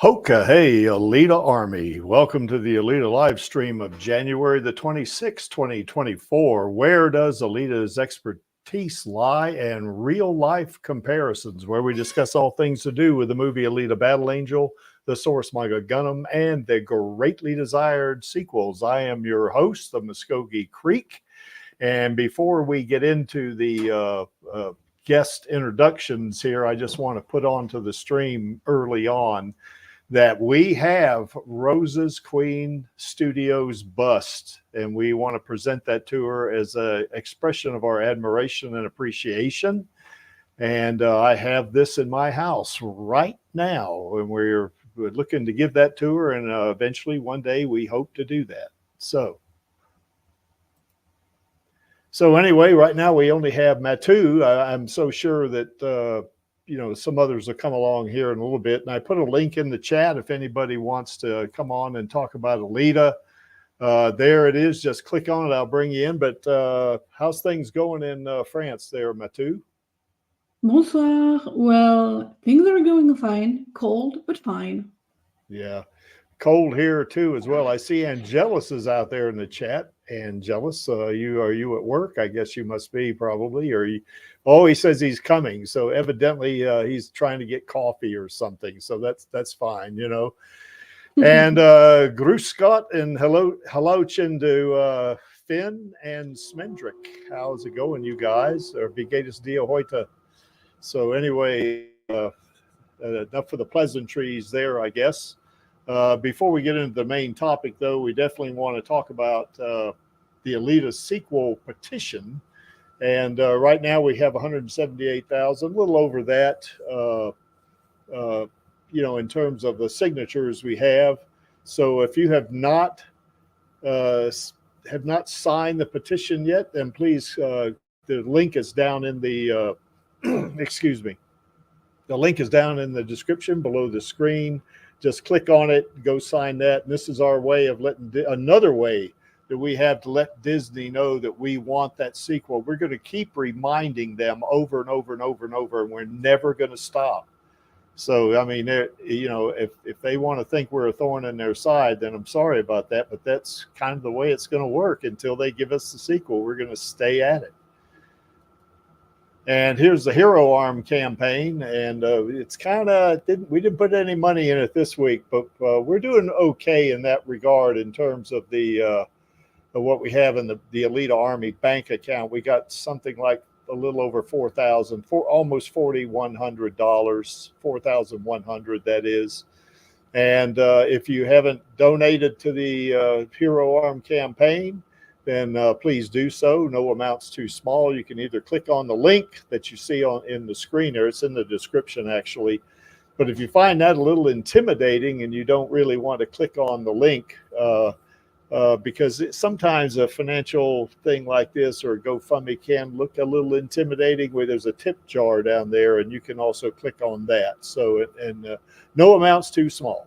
Hoka, hey, Alita Army. Welcome to the Alita Livestream of January the 26th, 2024. Where does Alita's expertise lie? And real-life comparisons, where we discuss all things to do with the movie Alita Battle Angel, the Source Manga Gundam, and the greatly desired sequels. I am your host, the Muskogee Creek. And before we get into the guest introductions here, I just want to put onto the stream early on that we have Rosa's Queen Studios bust, and we want to present that to her as an expression of our admiration and appreciation. And I have this in my house right now, and we're looking to give that to her, and eventually one day we hope to do that. So anyway, right now we only have Matu. I'm so sure that some others will come along here in a little bit. And I put a link in the chat if anybody wants to come on and talk about Alita. There it is. Just click on it. I'll bring you in. But how's things going in France there, Matu? Bonsoir. Well, things are going fine. Cold, but fine. Yeah. Cold here too as well. I see Angelus is out there in the chat. Angelus, are you at work? I guess you must be probably. He says he's coming. So evidently he's trying to get coffee or something. So that's fine, And Grüß Scott and hello to Finn and Smendrick. How's it going, you guys? Or Bigatus Dia Hoita. So anyway, enough for the pleasantries there, I guess. Before we get into the main topic, though, we definitely want to talk about the Alita sequel petition. And right now we have 178,000, a little over that, in terms of the signatures we have. So if you uh, have not signed the petition yet, then please, the link is down in the, excuse me, the link is down in the description below the screen. Just click on it, go sign that. And this is our way of another way that we have to let Disney know that we want that sequel. We're going to keep reminding them over and over and over and over, and we're never going to stop. So, I mean, if they want to think we're a thorn in their side, then I'm sorry about that. But that's kind of the way it's going to work until they give us the sequel. We're going to stay at it. And here's the Hero Arm campaign. And it's kind of, we didn't put any money in it this week, but we're doing okay in that regard in terms of of what we have in the Alita Army bank account. We got something like a little over $4,000, almost $4,100, $4,100 that is. And if you haven't donated to the Hero Arm campaign, then please do so. No amount's too small. You can either click on the link that you see in the screen there. It's in the description actually. But if you find that a little intimidating and you don't really want to click on the link, because sometimes a financial thing like this or a GoFundMe can look a little intimidating, where there's a tip jar down there, and you can also click on that. So, no amount's too small.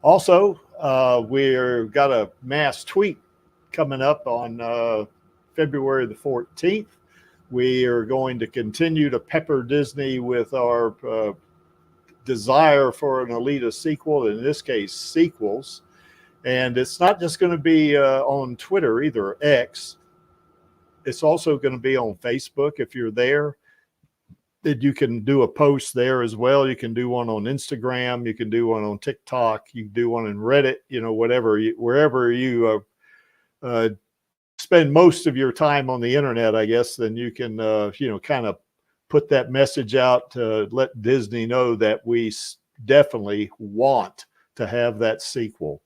Also, we've got a mass tweet coming up on February the 14th. We are going to continue to pepper Disney with our desire for an Alita sequel, in this case, sequels. And it's not just going to be on Twitter either, X. It's also going to be on Facebook. If you're there, that you can do a post there as well. You can do one on Instagram. You can do one on TikTok. You can do one in Reddit, whatever, wherever you spend most of your time on the internet, I guess, then you can, kind of put that message out to let Disney know that we definitely want to have that sequel.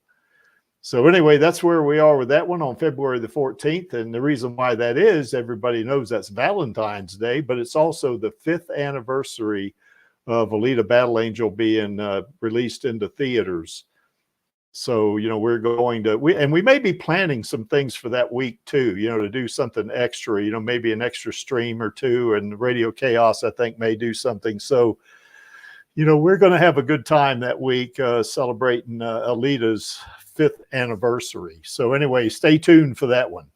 So anyway, that's where we are with that one on February the 14th. And the reason why that is, everybody knows that's Valentine's Day, but it's also the 5th anniversary of Alita Battle Angel being released into theaters. So, we're going to, we may be planning some things for that week too, to do something extra, maybe an extra stream or two, and Radio Chaos, I think, may do something. So, we're going to have a good time that week celebrating Alita's 5th anniversary. So anyway, stay tuned for that one.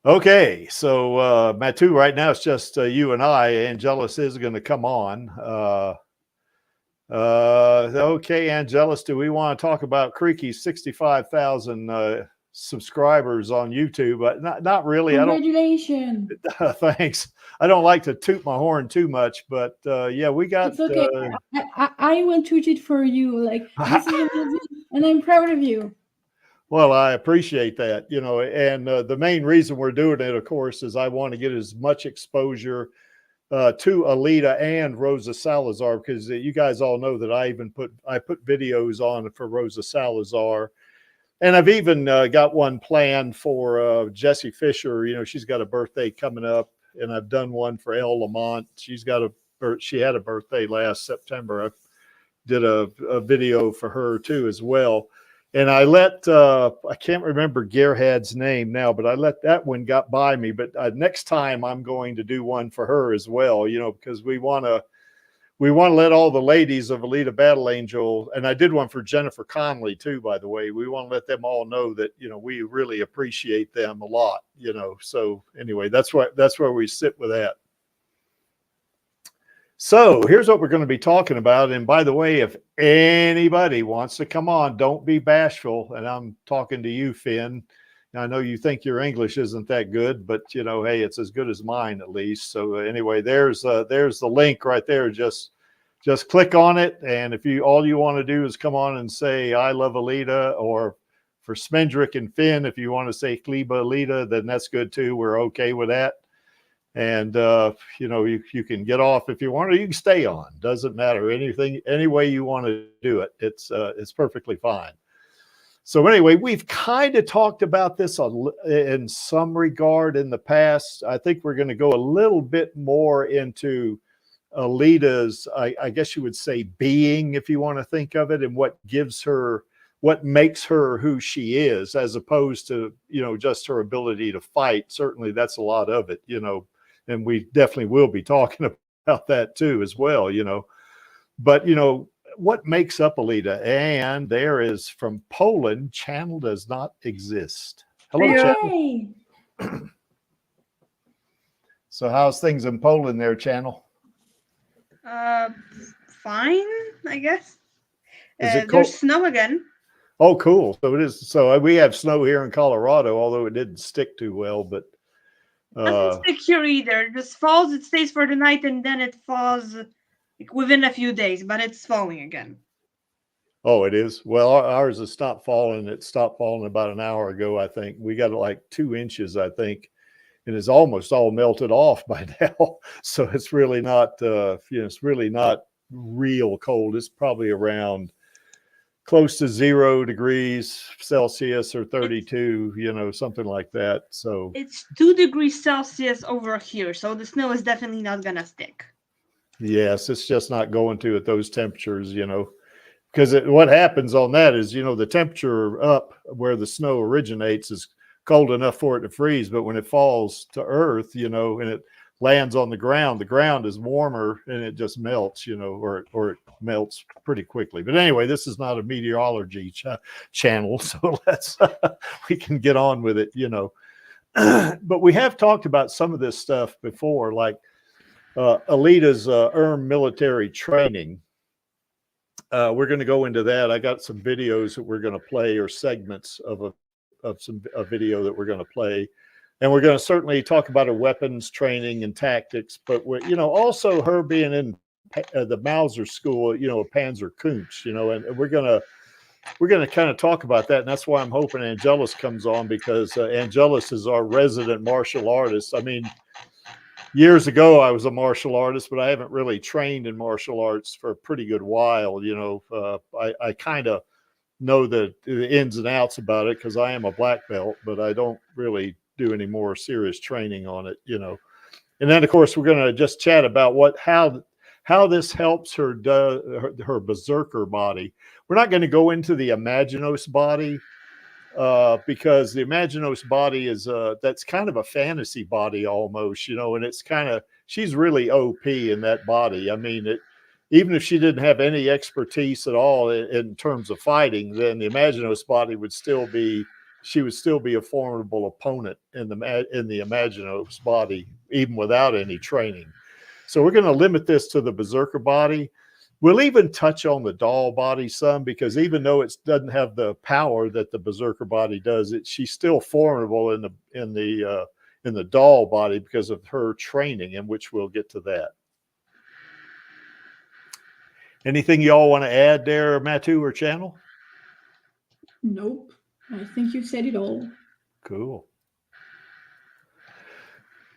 Okay, so Matu, right now it's just you and I. Angelus is going to come on. Okay, Angelus, do we want to talk about Creaky's 65,000 subscribers on YouTube? Not really. Congratulations. Thanks. I don't like to toot my horn too much, but yeah, we got. It's okay. I went to it for you. Like, this is amazing, and I'm proud of you. Well, I appreciate that, and the main reason we're doing it, of course, is I want to get as much exposure to Alita and Rosa Salazar, because you guys all know that I put videos on for Rosa Salazar. And I've even got one planned for Jessie Fisher. She's got a birthday coming up, and I've done one for Elle Lamont. She had a birthday last September. I did a video for her too as well. And I let, I can't remember Gerhard's name now, but I let that one got by me. But next time I'm going to do one for her as well, because we want to let all the ladies of Alita Battle Angel, and I did one for Jennifer Connelly too, by the way. We want to let them all know that, we really appreciate them a lot, So anyway, that's where we sit with that. So here's what we're going to be talking about. And by the way, if anybody wants to come on, don't be bashful. And I'm talking to you, Finn. I know you think your English isn't that good, but hey, it's as good as mine at least. So anyway, there's the link right there. Just click on it. And if all you want to do is come on and say, I love Alita, or for Smendrick and Finn, if you want to say Kleba Alita, then that's good too. We're okay with that. And, you can get off if you want, or you can stay on. Doesn't matter. Any way you want to do it. It's perfectly fine. So anyway, we've kind of talked about this in some regard in the past. I think we're going to go a little bit more into Alita's, I guess you would say, being, if you want to think of it, and what gives her, what makes her who she is, as opposed to, you know, just her ability to fight. Certainly that's a lot of it, you know, and we definitely will be talking about that too as well, you know. But, you know, what makes up Alita? And there is from Poland, Channel does not exist. Hello, Yay! Channel. So how's things in Poland there, Channel? Fine, I guess. Is it cold? There's snow again. Oh, cool. So it is. So we have snow here in Colorado, although it didn't stick too well, but Doesn't stick here either. It just falls, it stays for the night, and then it falls like within a few days, but it's falling again. Oh, it is. Well, ours has stopped falling. It stopped falling about an hour ago, I think. We got like 2 inches, I think, and it's almost all melted off by now. So it's really not, you know, it's really not real cold. It's probably around close to 0 degrees Celsius or 32, you know, something like that. So it's 2 degrees Celsius over here, so the snow is definitely not gonna stick. Yes, it's just not going to at those temperatures, you know. Because what happens on that is, you know, the temperature up where the snow originates is cold enough for it to freeze. But when it falls to earth, you know, and it lands on the ground is warmer and it just melts, you know, or it melts pretty quickly. But anyway, this is not a meteorology channel. So we can get on with it, you know. But we have talked about some of this stuff before, like Alita's military training. We're going to go into that. I got some videos that we're going to play, or segments of a video that we're going to play, and we're going to certainly talk about her weapons training and tactics. But you know, also her being in the Mauser school, you know, Panzer Kunst, you know, and we're going to kind of talk about that, and that's why I'm hoping Angelus comes on, because Angelus is our resident martial artist. I mean, years ago, I was a martial artist, but I haven't really trained in martial arts for a pretty good while. You know, I kind of know the ins and outs about it because I am a black belt, but I don't really do any more serious training on it, you know. And then, of course, we're going to just chat about how this helps her berserker body. We're not going to go into the Imaginos body, because the Imaginos body is that's kind of a fantasy body almost, you know, and it's kind of, she's really OP in that body. I mean, even if she didn't have any expertise at all in terms of fighting, then the Imaginos body would still be, she would still be a formidable opponent in the Imaginos body, even without any training. So we're going to limit this to the berserker body. We'll even touch on the doll body some, because even though it doesn't have the power that the berserker body does, she's still formidable in the doll body because of her training, in which we'll get to that. Anything y'all want to add there, Matu or Channel? Nope. I think you said it all. Cool.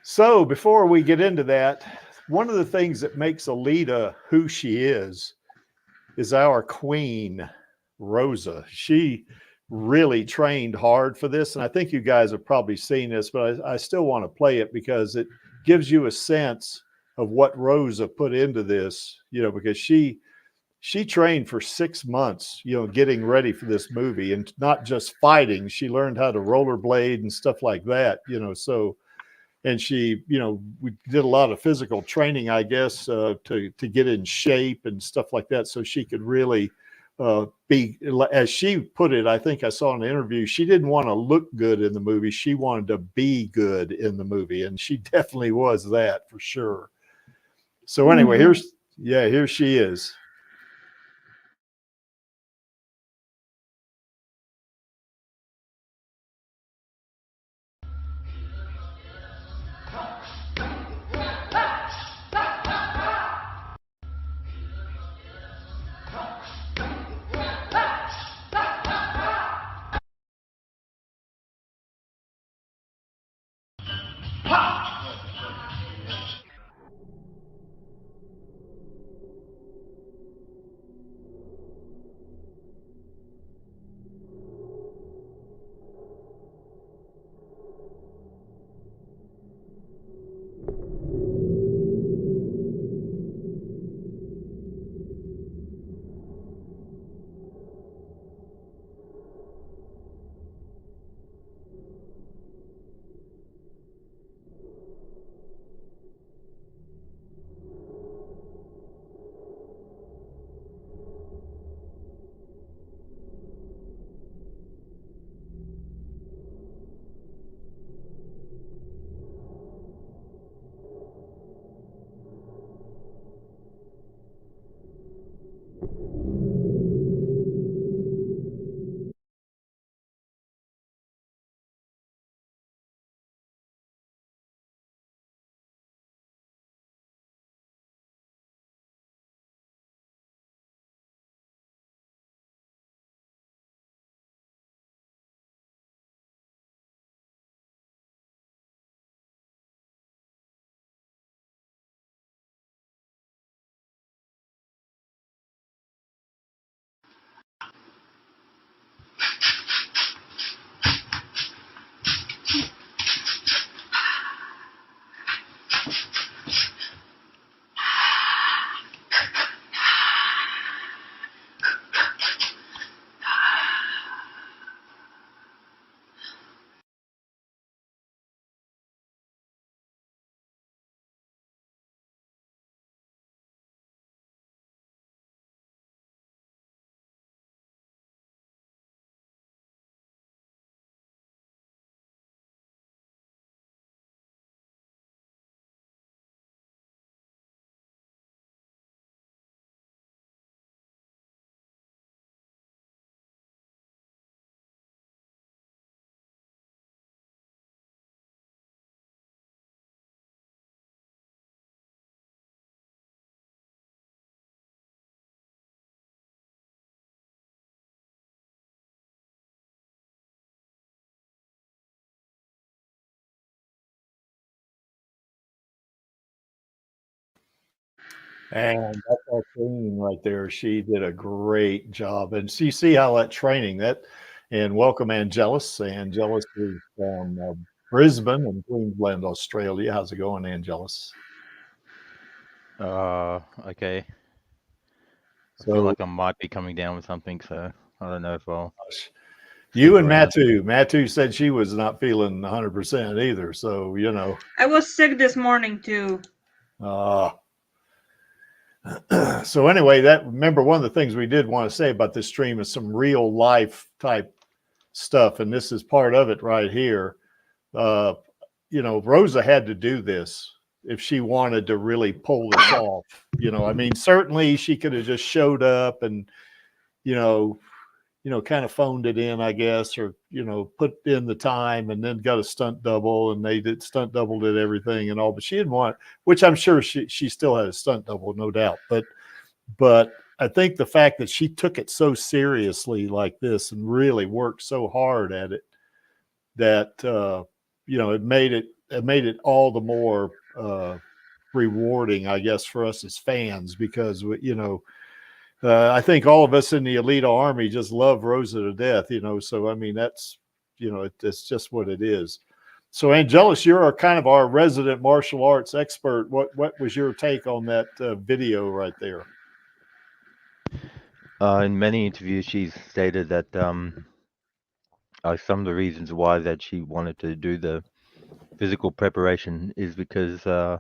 So before we get into that, one of the things that makes Alita who she is our queen, Rosa. She really trained hard for this. And I think you guys have probably seen this, but I still want to play it because it gives you a sense of what Rosa put into this, you know, because she trained for 6 months, you know, getting ready for this movie, and not just fighting. She learned how to rollerblade and stuff like that, you know, so. And she, you know, we did a lot of physical training, I guess, to get in shape and stuff like that, so she could really be, as she put it, I think I saw in an interview, she didn't want to look good in the movie. She wanted to be good in the movie, and she definitely was that for sure. So anyway, here she is. And that's our queen right there. She did a great job. And so you see how that training and welcome Angelus. Angelus is from Brisbane and Queensland, Australia. How's it going, Angelus? Okay. I feel like I might be coming down with something, so I don't know if I'll. You and Matu. Matu said she was not feeling 100% either. So, I was sick this morning too. So anyway, remember one of the things we did want to say about this stream is some real life type stuff. And this is part of it right here. Rosa had to do this if she wanted to really pull this off. I mean, certainly she could have just showed up and, kind of phoned it in, I guess, or, put in the time and then got a stunt double, and they did stunt double, did everything and all, but she didn't want, which I'm sure she still had a stunt double, no doubt. But I think the fact that she took it so seriously like this and really worked so hard at it, that, it made it all the more rewarding, I guess, for us as fans, because, I think all of us in the Alita Army just love Rosa to death, so I mean, that's, it's just what it is. So Angelus, you're kind of our resident martial arts expert. What was your take on that video right there? In many interviews, she's stated that some of the reasons why that she wanted to do the physical preparation is because the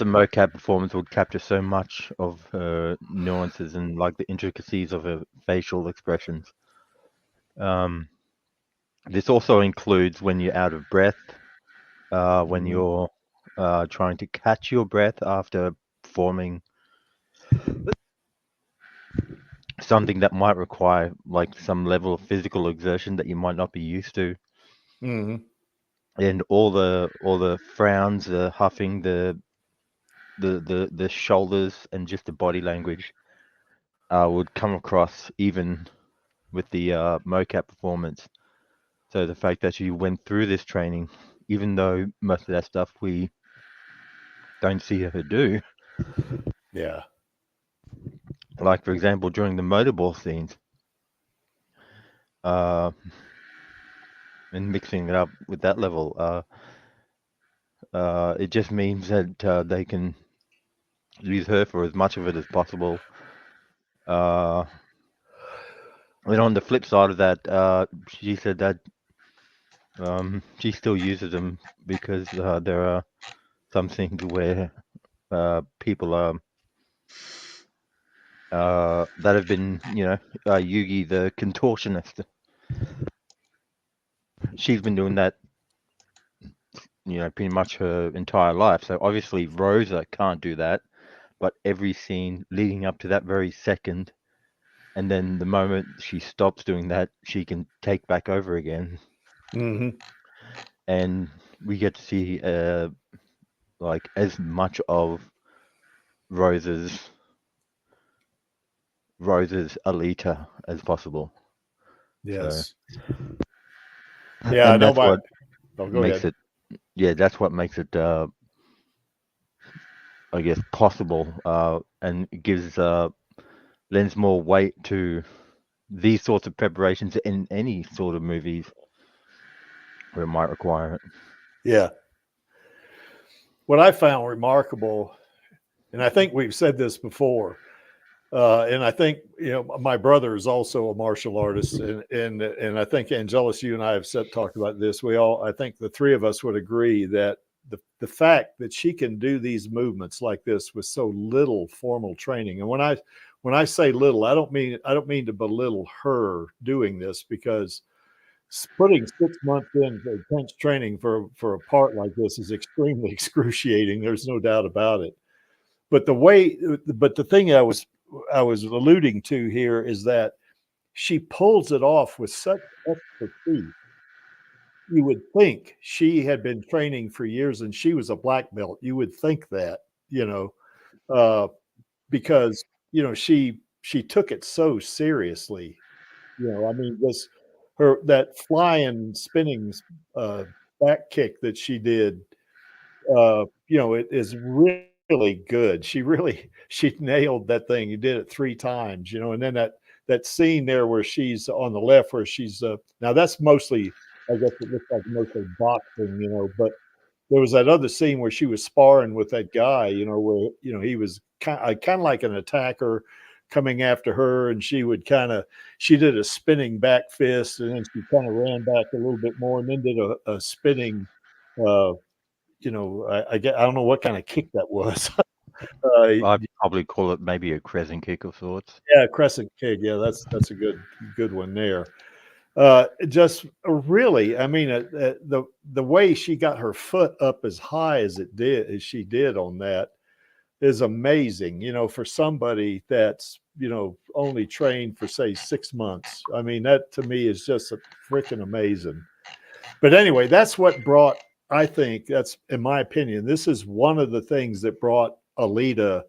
mocap performance would capture so much of her nuances and like the intricacies of her facial expressions. This also includes when you're out of breath, when you're trying to catch your breath after performing something that might require like some level of physical exertion that you might not be used to. Mm-hmm. And all the frowns, the huffing, the shoulders, and just the body language would come across even with the mocap performance. So the fact that she went through this training, even though most of that stuff we don't see her do. Yeah. Like, for example, during the motorball scenes, and mixing it up with that level, it just means that they can use her for as much of it as possible. And on the flip side of that, she said that she still uses them because there are some things where people are that have been, Yugi the contortionist. She's been doing that, pretty much her entire life. So obviously Rosa can't do that, but every scene leading up to that very second, and then the moment she stops doing that, she can take back over again. Mm-hmm. And we get to see like as much of Rosa's Alita as possible. Yes. So, yeah, and that's what makes ahead. It. Yeah, that's what makes it, I guess, possible, and gives lends more weight to these sorts of preparations in any sort of movies where it might require it. Yeah. What I found remarkable, and I think we've said this before, and I think my brother is also a martial artist, and I think Angelus, you and I have talked about this. I think the three of us would agree that the fact that she can do these movements like this with so little formal training, and when I say little, I don't mean to belittle her doing this, because putting 6 months in for intense training for a part like this is extremely excruciating. There's no doubt about it. But the thing I was alluding to here is that she pulls it off with such expertise. You would think she had been training for years and she was a black belt. You would think that, because she took it so seriously. I mean, that flying, spinning back kick that she did, it is really really good. She nailed that thing. You did it 3 times, and then that scene there where she's on the left, where she's now that's mostly, I guess it looks like mostly boxing, but there was that other scene where she was sparring with that guy, where he was kind of like an attacker coming after her, and she did a spinning back fist, and then she kind of ran back a little bit more, and then did a spinning. I don't know what kind of kick that was. I'd probably call it maybe a crescent kick of sorts. Yeah, crescent kick. Yeah, that's a good one there. Just really, I mean, the way she got her foot up as high as she did on that is amazing. For somebody that's only trained for say 6 months. I mean, that to me is just freaking amazing. But anyway, that's what brought. I think that's, in my opinion, this is one of the things that brought Alita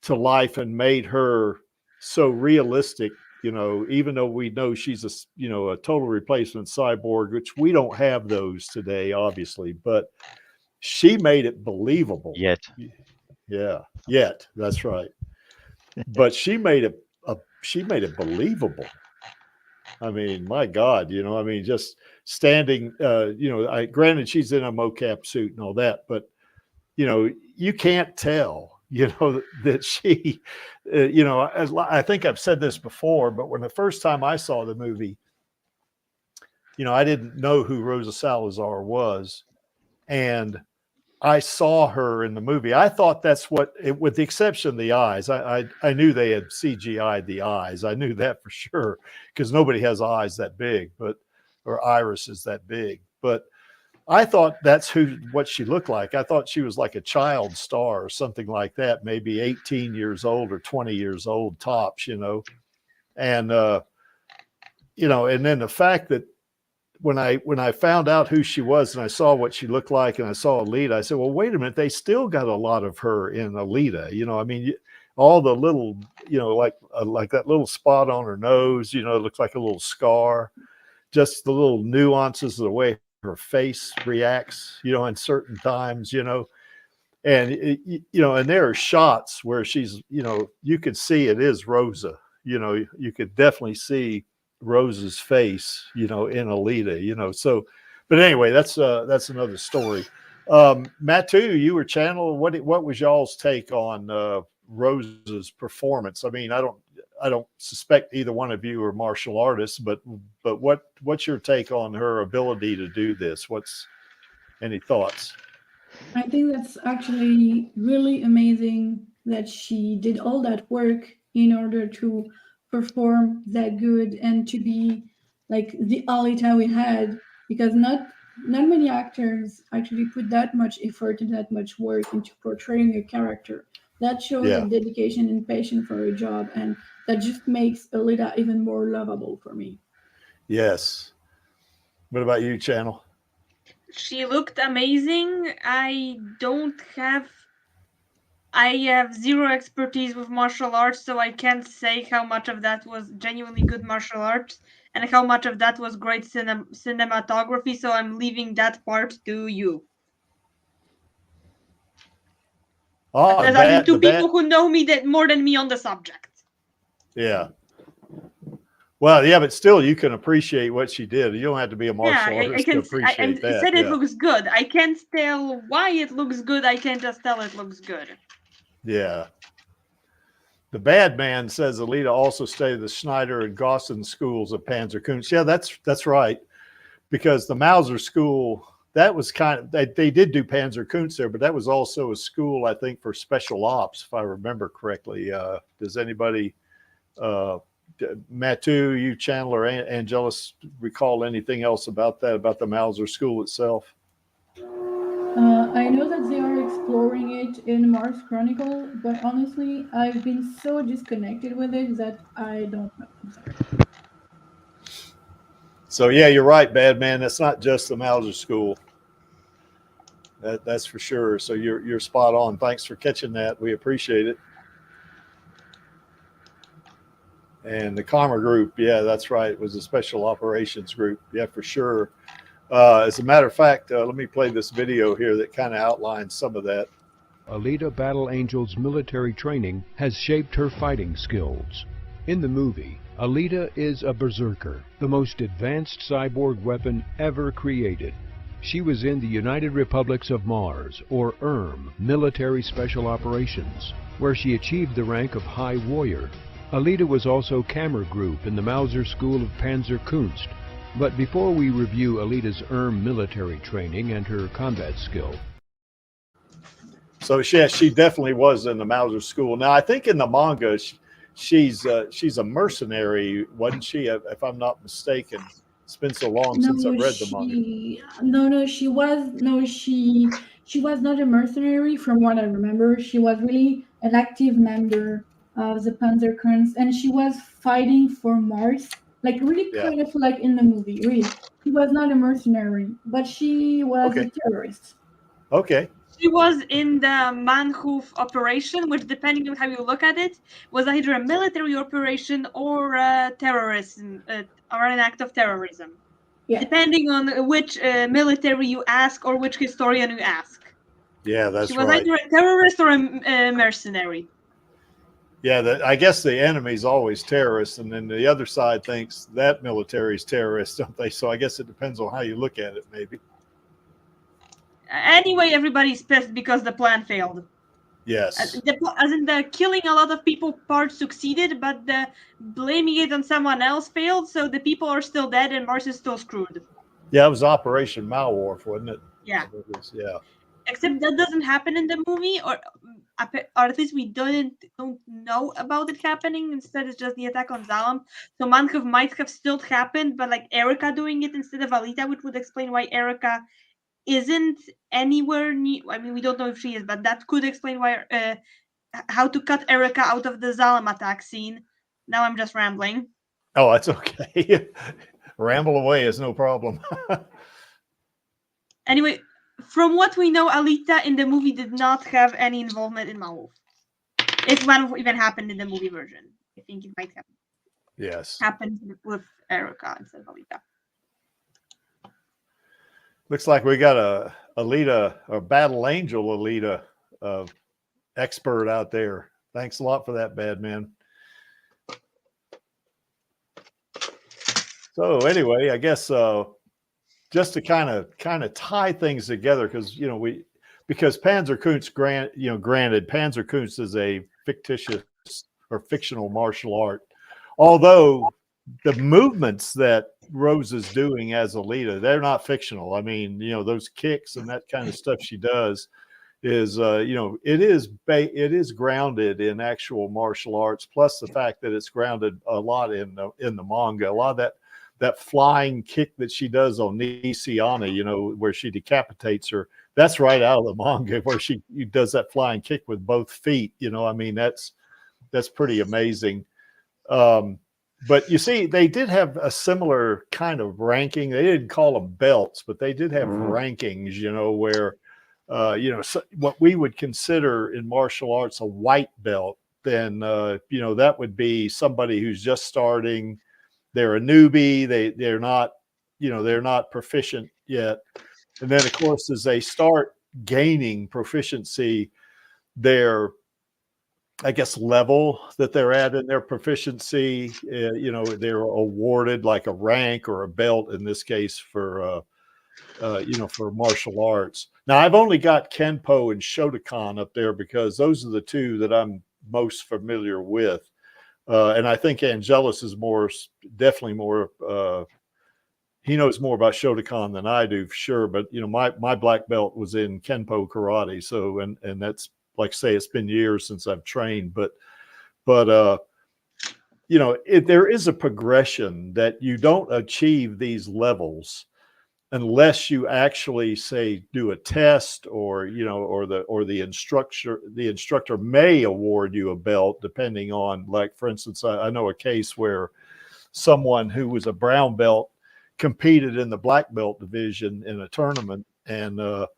to life and made her so realistic. Even though we know she's a total replacement cyborg, which we don't have those today, obviously, but she made it believable. Yet. That's right. But she made it believable. I mean, my God, just standing, granted she's in a mocap suit and all that, but you can't tell, that she, I think I've said this before, but when the first time I saw the movie, I didn't know who Rosa Salazar was. And I saw her in the movie. I thought that's with the exception of the eyes, I knew they had CGI'd the eyes. I knew that for sure, because nobody has eyes that big, or irises that big. But I thought that's what she looked like. I thought she was like a child star or something like that, maybe 18 years old or 20 years old tops, and and then the fact that when I found out who she was and I saw what she looked like and I saw Alita, I said, well, wait a minute, they still got a lot of her in Alita. I mean, all the little, like that little spot on her nose, it looks like a little scar, just the little nuances of the way her face reacts, in certain times, and and there are shots where she's, you could see it is Rosa, you could definitely see Rose's face, in Alita, so, but anyway, that's another story. Matu, you were channel. What was y'all's take on Rose's performance? I mean, I don't suspect either one of you are martial artists, but what's your take on her ability to do this? Any thoughts? I think that's actually really amazing that she did all that work in order to perform that good and to be like the Alita we had, because not many actors actually put that much effort and that much work into portraying a character. That shows a dedication and passion for a job, and that just makes Alita even more lovable for me. Yes. What about you, Channel? She looked amazing. I have zero expertise with martial arts, so I can't say how much of that was genuinely good martial arts and how much of that was great cinematography, so I'm leaving that part to you. To people who know me more than me on the subject. Yeah. Well, yeah, but still, you can appreciate what she did. You don't have to be a martial artist to appreciate that. I said it looks good. I can't tell why it looks good. I can't just tell it looks good. Yeah. The Bad Man says Alita also studied the Schneider and Gaussen schools of Panzer Kunst. Yeah, that's right. Because the Mauser school, that was they did do Panzer Kunst there, but that was also a school, I think, for special ops, if I remember correctly. Does anybody, Matu, you, Channel, or Angelus, recall anything else about that, about the Mauser school itself? I know that they are exploring it in Mars Chronicle, but honestly, I've been so disconnected with it that I don't know. I'm sorry. So yeah, you're right, Bad Man. That's not just the Mauser school. That's for sure. So you're spot on. Thanks for catching that. We appreciate it. And the Karma group, yeah, that's right. It was a special operations group. Yeah, for sure. As a matter of fact, let me play this video here that kind of outlines some of that. Alita Battle Angel's military training has shaped her fighting skills. In the movie, Alita is a berserker, the most advanced cyborg weapon ever created. She was in the United Republics of Mars, or Military Special Operations, where she achieved the rank of High Warrior. Alita was also camera group in the Mauser School of Panzer Kunst. But before we review Alita's military training and her combat skill. So she definitely was in the Mauser School. Now, I think in the manga, she's a mercenary, wasn't she? If I'm not mistaken. It's been so long since I've read the manga. She was not a mercenary from what I remember. She was really an active member of the Panzer Kunst, and she was fighting for Mars, like really kind of like in the movie. Really, she was not a mercenary, but she was a terrorist. Okay. She was in the Manhoof operation, which, depending on how you look at it, was either a military operation or terrorism, or an act of terrorism. Yeah. Depending on which military you ask or which historian you ask. Yeah, that's right. She was either a terrorist or a mercenary. Yeah, I guess the enemy's always terrorists, and then the other side thinks that military's terrorist, don't they? So I guess it depends on how you look at it, maybe. Anyway, everybody's pissed because the plan failed. Yes. As in the killing a lot of people part succeeded, but the blaming it on someone else failed, so the people are still dead and Mars is still screwed. Yeah, it was Operation Malwarf, wasn't it? Yeah. Yeah. Except that doesn't happen in the movie, or at least we don't know about it happening. Instead, it's just the attack on Zalem. So Manhoof might have still happened, but like Erica doing it instead of Alita, which would explain why Erica isn't anywhere near. I mean, we don't know if she is, but that could explain why how to cut Erica out of the Zalem attack scene. Now I'm just rambling. Oh, that's okay. Ramble away is no problem. Anyway, from what we know, Alita in the movie did not have any involvement in Malhoof. If Malhoof even happened in the movie version, I think it might have. Yes. Happened with Erica instead of Alita. Looks like we got a Alita, or Battle Angel Alita expert out there. Thanks a lot for that, Badman. So anyway, I guess just to kind of tie things together, because because Panzer Kunst granted Panzer Kunst is a fictitious or fictional martial art, although the movements that Rosa's doing as Alita, they're not fictional. I mean, those kicks and that kind of stuff she does is, it is grounded in actual martial arts, plus the fact that it's grounded a lot in the manga. A lot of that flying kick that she does on Nisiana, where she decapitates her, that's right out of the manga, where she does that flying kick with both feet. I mean, that's pretty amazing. But you see, they did have a similar kind of ranking. They didn't call them belts, but they did have rankings, where, what we would consider in martial arts a white belt, then, that would be somebody who's just starting. They're a newbie. They're not proficient yet. And then, of course, as they start gaining proficiency, their level that they're at in their proficiency, they're awarded like a rank or a belt in this case for martial arts. Now, I've only got Kenpo and Shotokan up there because those are the two that I'm most familiar with. And I think Angelus is definitely more, he knows more about Shotokan than I do, for sure. But, my black belt was in Kenpo karate. So, and that's, like I say, it's been years since I've trained, but there is a progression that you don't achieve these levels unless you actually say do a test, or the instructor may award you a belt depending on, like, for instance, I know a case where someone who was a brown belt competed in the black belt division in a tournament, and it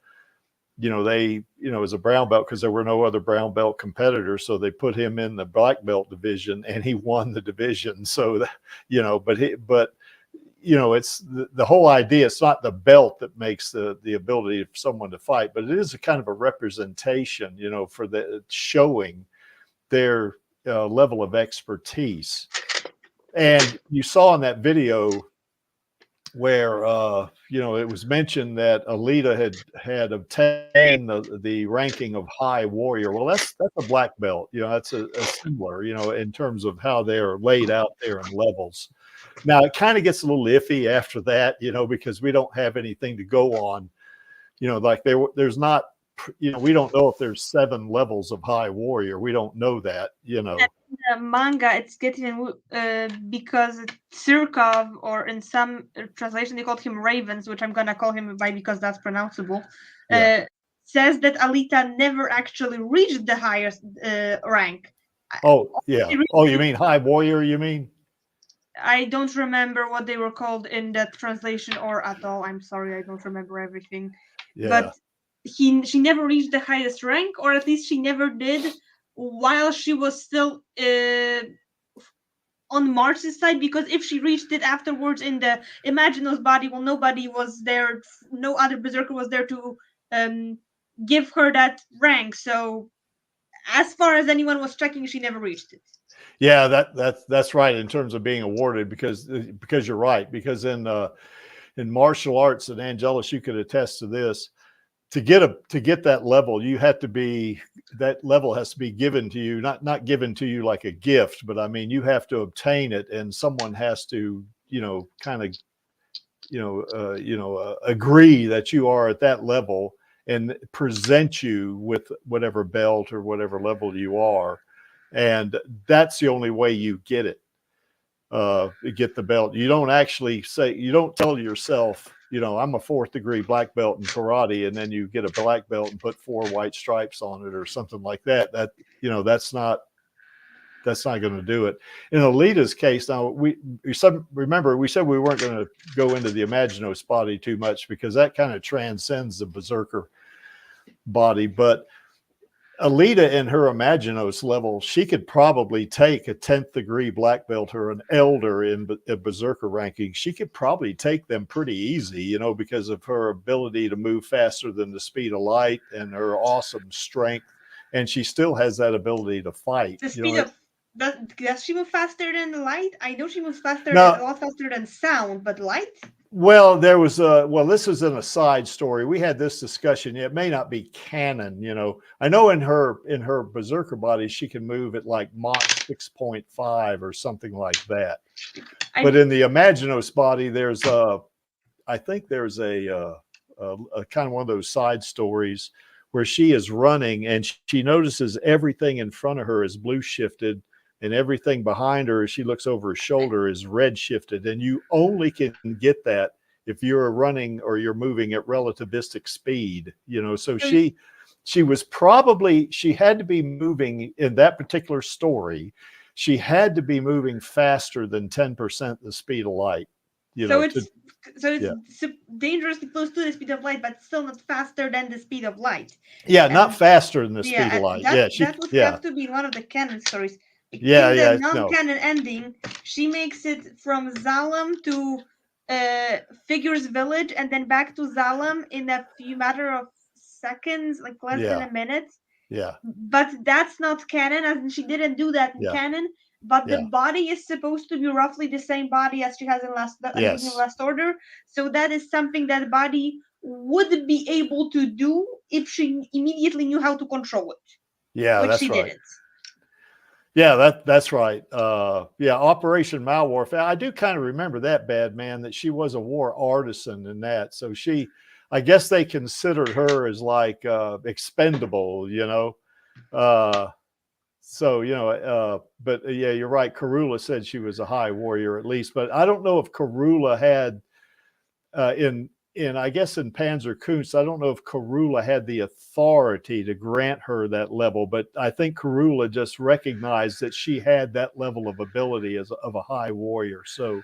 was a brown belt because there were no other brown belt competitors. So they put him in the black belt division and he won the division. So, but you know, it's the whole idea. It's not the belt that makes the ability of someone to fight, but it is a kind of a representation, you know, for the showing their level of expertise. And you saw in that video where you know, it was mentioned that Alita had obtained the ranking of high warrior. Well, that's a black belt. You know, that's a similar, you know, in terms of how they're laid out there in levels. Now it kind of gets a little iffy after that, you know, because we don't have anything to go on. You know, like there's not, you know, we don't know if there's 7 levels of high warrior. We don't know that, you know. In the manga, it's getting because Sirkov, or in some translation they called him Ravens, which I'm gonna call him by because that's pronounceable. Says that Alita never actually reached the highest rank. Oh yeah. Oh, you mean high warrior? You mean? I don't remember what they were called in that translation or at all. I'm sorry, I don't remember everything. Yeah. But she never reached the highest rank, or at least she never did while she was still on March's side, because if she reached it afterwards in the Imaginos body, well, nobody was there, no other berserker was there to give her that rank. So as far as anyone was checking, she never reached it. Yeah, that's right in terms of being awarded, because you're right, because in martial arts, and Angelus, you could attest to this, to get that level, you have to be, that level has to be given to you, not given to you like a gift, but I mean, you have to obtain it, and someone has to, you know, kind of, agree that you are at that level and present you with whatever belt or whatever level you are. And that's the only way you get it, get the belt. You don't actually say, you don't tell yourself, you know, I'm a 4th degree black belt in karate, and then you get a black belt and put 4 white stripes on it or something like that. That, you know, that's not going to do it. In Alita's case, now remember we said we weren't going to go into the Imaginos body too much because that kind of transcends the berserker body, but Alita in her Imaginos level, she could probably take a 10th degree black belt or an elder in berserker ranking. She could probably take them pretty easy, you know, because of her ability to move faster than the speed of light and her awesome strength. And she still has that ability to fight. The speed of, does she move faster than the light? I know she moves faster, a lot faster than sound, but light? Well, there was this is an aside story. We had this discussion. It may not be canon, you know. I know in her berserker body, she can move at like Mach 6.5 or something like that. But in the Imaginos body, there's I think there's a kind of one of those side stories where she is running and she notices everything in front of her is blue shifted, and everything behind her as she looks over her shoulder is red shifted. And you only can get that if you're running or you're moving at relativistic speed, you know. So she had to be moving in that particular story. She had to be moving faster than 10% the speed of light. You know, it's dangerously close to the speed of light, but still not faster than the speed of light. Yeah, not faster than the speed of light. That would have to be one of the canon stories. Yeah, in the non-canon ending, she makes it from Zalem to Figure's village and then back to Zalem in a few matter of seconds, like less than a minute. Yeah. But that's not canon, as in she didn't do that in canon. But the body is supposed to be roughly the same body as she has in Last Order. So that is something that body would be able to do if she immediately knew how to control it. Yeah, which that's she right. didn't. Yeah, that's right. Operation Malwarfare. I do kind of remember that, Bad Man, that she was a war artisan in that. So I guess they considered her as like expendable, you know. But yeah, you're right. Karula said she was a high warrior at least, but I don't know if Karula had I guess in Panzer Kunst, I don't know if Karula had the authority to grant her that level, but I think Karula just recognized that she had that level of ability of a high warrior. So,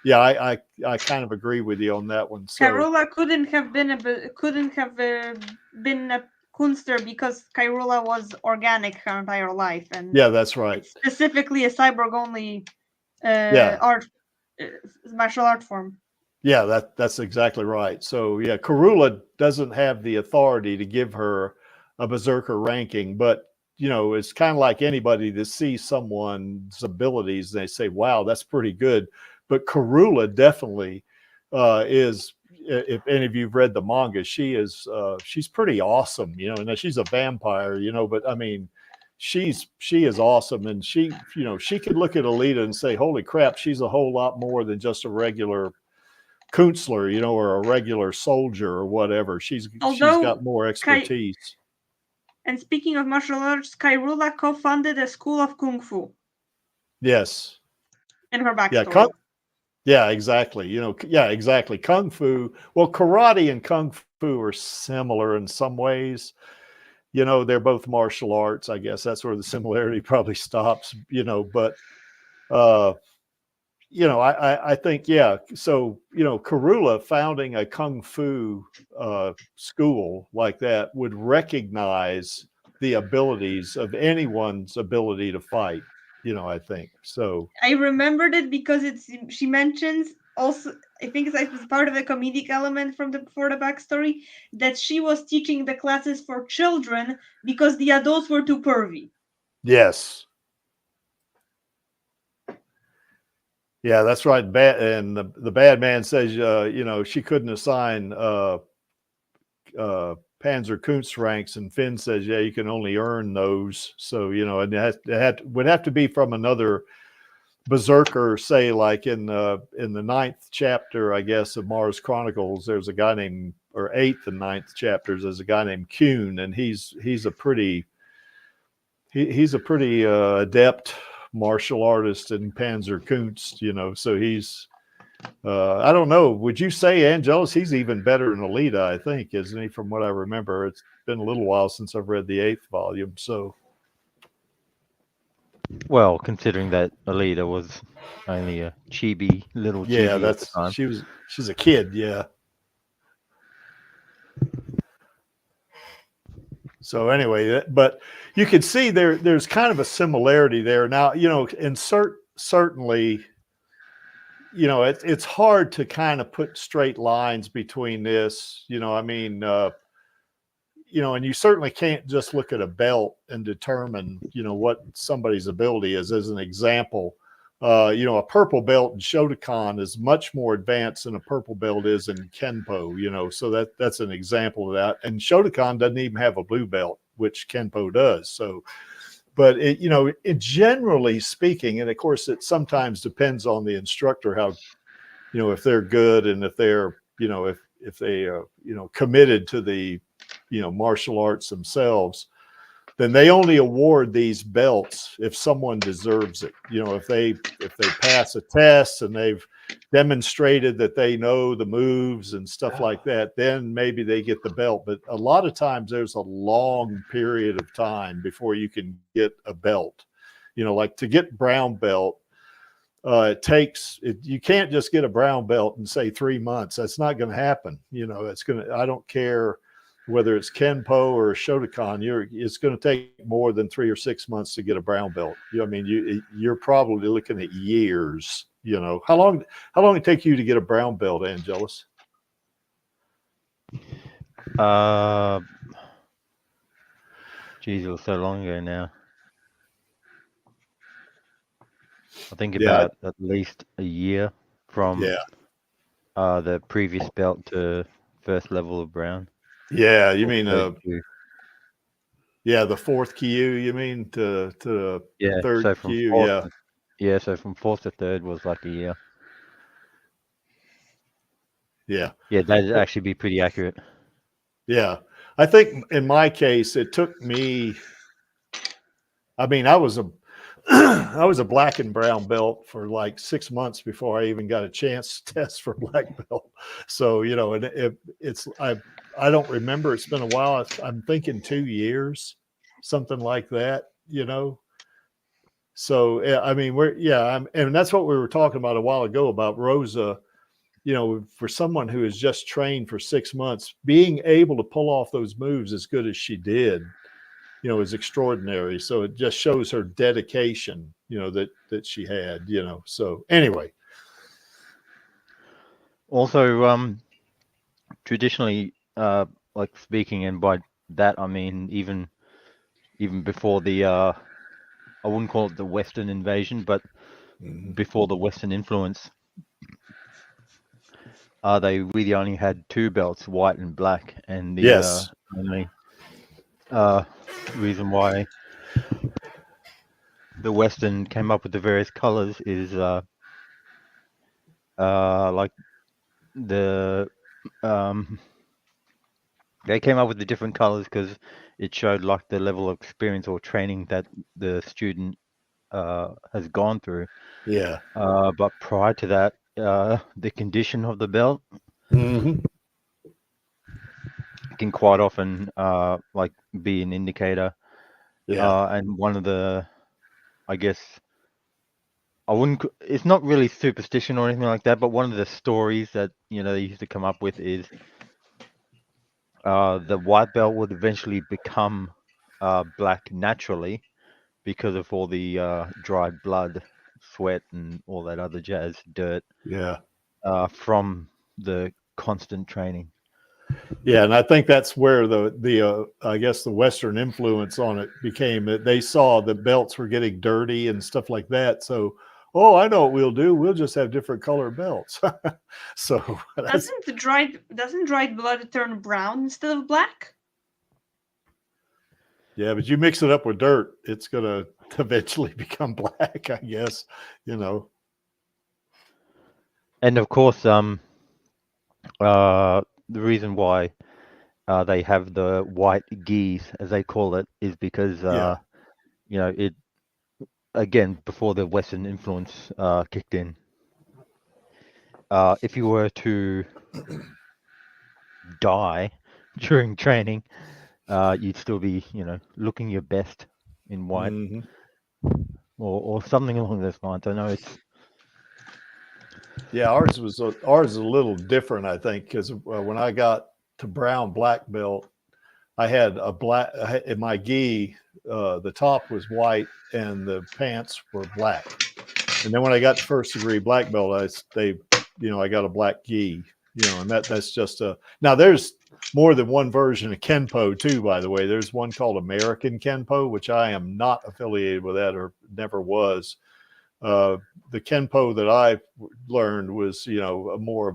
yeah, I kind of agree with you on that one. So Karula couldn't have been a Kunstler because Karula was organic her entire life, and yeah, that's right. Specifically a cyborg only martial art form. Yeah, that's exactly right. So yeah, Karula doesn't have the authority to give her a berserker ranking, but you know, it's kind of like anybody that sees someone's abilities and they say, wow, that's pretty good. But Karula definitely is, if any of you've read the manga, she's pretty awesome, you know, and she's a vampire, you know, but I mean, she is awesome. And she, you know, she could look at Alita and say, holy crap, she's a whole lot more than just a regular Künstler, you know, or a regular soldier or whatever. She's got more expertise. And speaking of martial arts, Kairula co-founded a school of kung fu. Yes. In her backstory. Yeah, exactly. You know, yeah, exactly. Kung fu. Well, karate and kung fu are similar in some ways. You know, they're both martial arts. I guess that's where the similarity probably stops. You know, but you know, I think, yeah. So, you know, Karula founding a kung fu school like that would recognize the abilities of anyone's ability to fight, you know, I think. So I remembered it because she mentions also, I think it's part of the comedic element for the backstory, that she was teaching the classes for children because the adults were too pervy. Yes. Yeah, that's right. And the bad man says, you know, she couldn't assign Panzer Kunst ranks, and Finn says, yeah, you can only earn those. So, you know, and it would have to be from another berserker, say like in the 9th chapter, I guess, of Mars Chronicles. There's a guy named, or 8th and 9th chapters, there's a guy named Kuhn, and he's a pretty adept martial artist in Panzer Kunst, you know, so he's I don't know, would you say, Angelus, he's even better than Alita, I think, isn't he, from what I remember? It's been a little while since I've read the 8th volume. So well, considering that Alita was only a chibi little chibi at the time. she's a kid. Yeah. So anyway, but you can see there's kind of a similarity there. Now, you know, and certainly, you know, it's hard to kind of put straight lines between this, you know, I mean, you know, and you certainly can't just look at a belt and determine, you know, what somebody's ability is. As an example, you know, a purple belt in Shotokan is much more advanced than a purple belt is in Kenpo, you know, so that's an example of that. And Shotokan doesn't even have a blue belt, which Kenpo does. So, but it, you know, generally speaking, and of course it sometimes depends on the instructor, how, you know, if they're good and if they're, you know, if they, you know, committed to the, you know, martial arts themselves, then they only award these belts if someone deserves it. You know, if they pass a test and they've demonstrated that they know the moves and stuff like that, then maybe they get the belt. But a lot of times there's a long period of time before you can get a belt. You know, like to get brown belt, you can't just get a brown belt in say 3 months. That's not going to happen. You know, I don't care whether it's Kenpo or Shotokan, it's going to take more than 3 or 6 months to get a brown belt. You know, I mean, you're probably looking at years. You know, how long it take you to get a brown belt, Angelus? Geez, it was so long ago now. I think about at least a year from the previous belt to first level of brown. Yeah, you mean the 4th Kyu, you mean to third so from Kyu, so from 4th to 3rd was like a year. Yeah, that'd actually be pretty accurate. Yeah, I think in my case it took me, I mean, I was a black and brown belt for like 6 months before I even got a chance to test for black belt. So, you know, and I don't remember, it's been a while. I'm thinking 2 years, something like that, you know. So, I mean, and that's what we were talking about a while ago about Rosa. You know, for someone who has just trained for 6 months, being able to pull off those moves as good as she did, you know, is extraordinary. So it just shows her dedication, you know, that she had, you know. So anyway. Also, traditionally, like speaking, and by that I mean even before the I wouldn't call it the Western invasion, but before the Western influence, they really only had two belts, white and black, and the Yes. only reason why the Western came up with the various colors is like the they came up with the different colors because it showed like the level of experience or training that the student has gone through. Yeah. But prior to that, the condition of the belt Hmm. can quite often like be an indicator. Yeah. And one of the, I guess, I wouldn't. It's not really superstition or anything like that, but one of the stories that they used to come up with is the white belt would eventually become black naturally because of all the dried blood, sweat, and all that other jazz, dirt Yeah. from the constant training. Yeah, and I think that's where the I guess the Western influence on it became that they saw the belts were getting dirty and stuff like that. So, oh, I know what we'll do. We'll just have different color belts. So that's, Doesn't dried blood turn brown instead of black? yeah, but you mix it up with dirt, it's gonna eventually become black, I guess. And of course, the reason why they have the white geese, as they call it, is because Yeah. it again before the Western influence kicked in. If you were to die during training, you'd still be, looking your best in white, Hmm. or something along those lines. I know it's Yeah, ours is a little different, I think, because when I got to brown black belt, I had in my gi, the top was white and the pants were black. And then when I got to first degree black belt, I got a black gi, and that's just now there's more than one version of Kenpo too, by the way. There's one called American Kenpo, which I am not affiliated with that or never was. The Kenpo that I learned was, more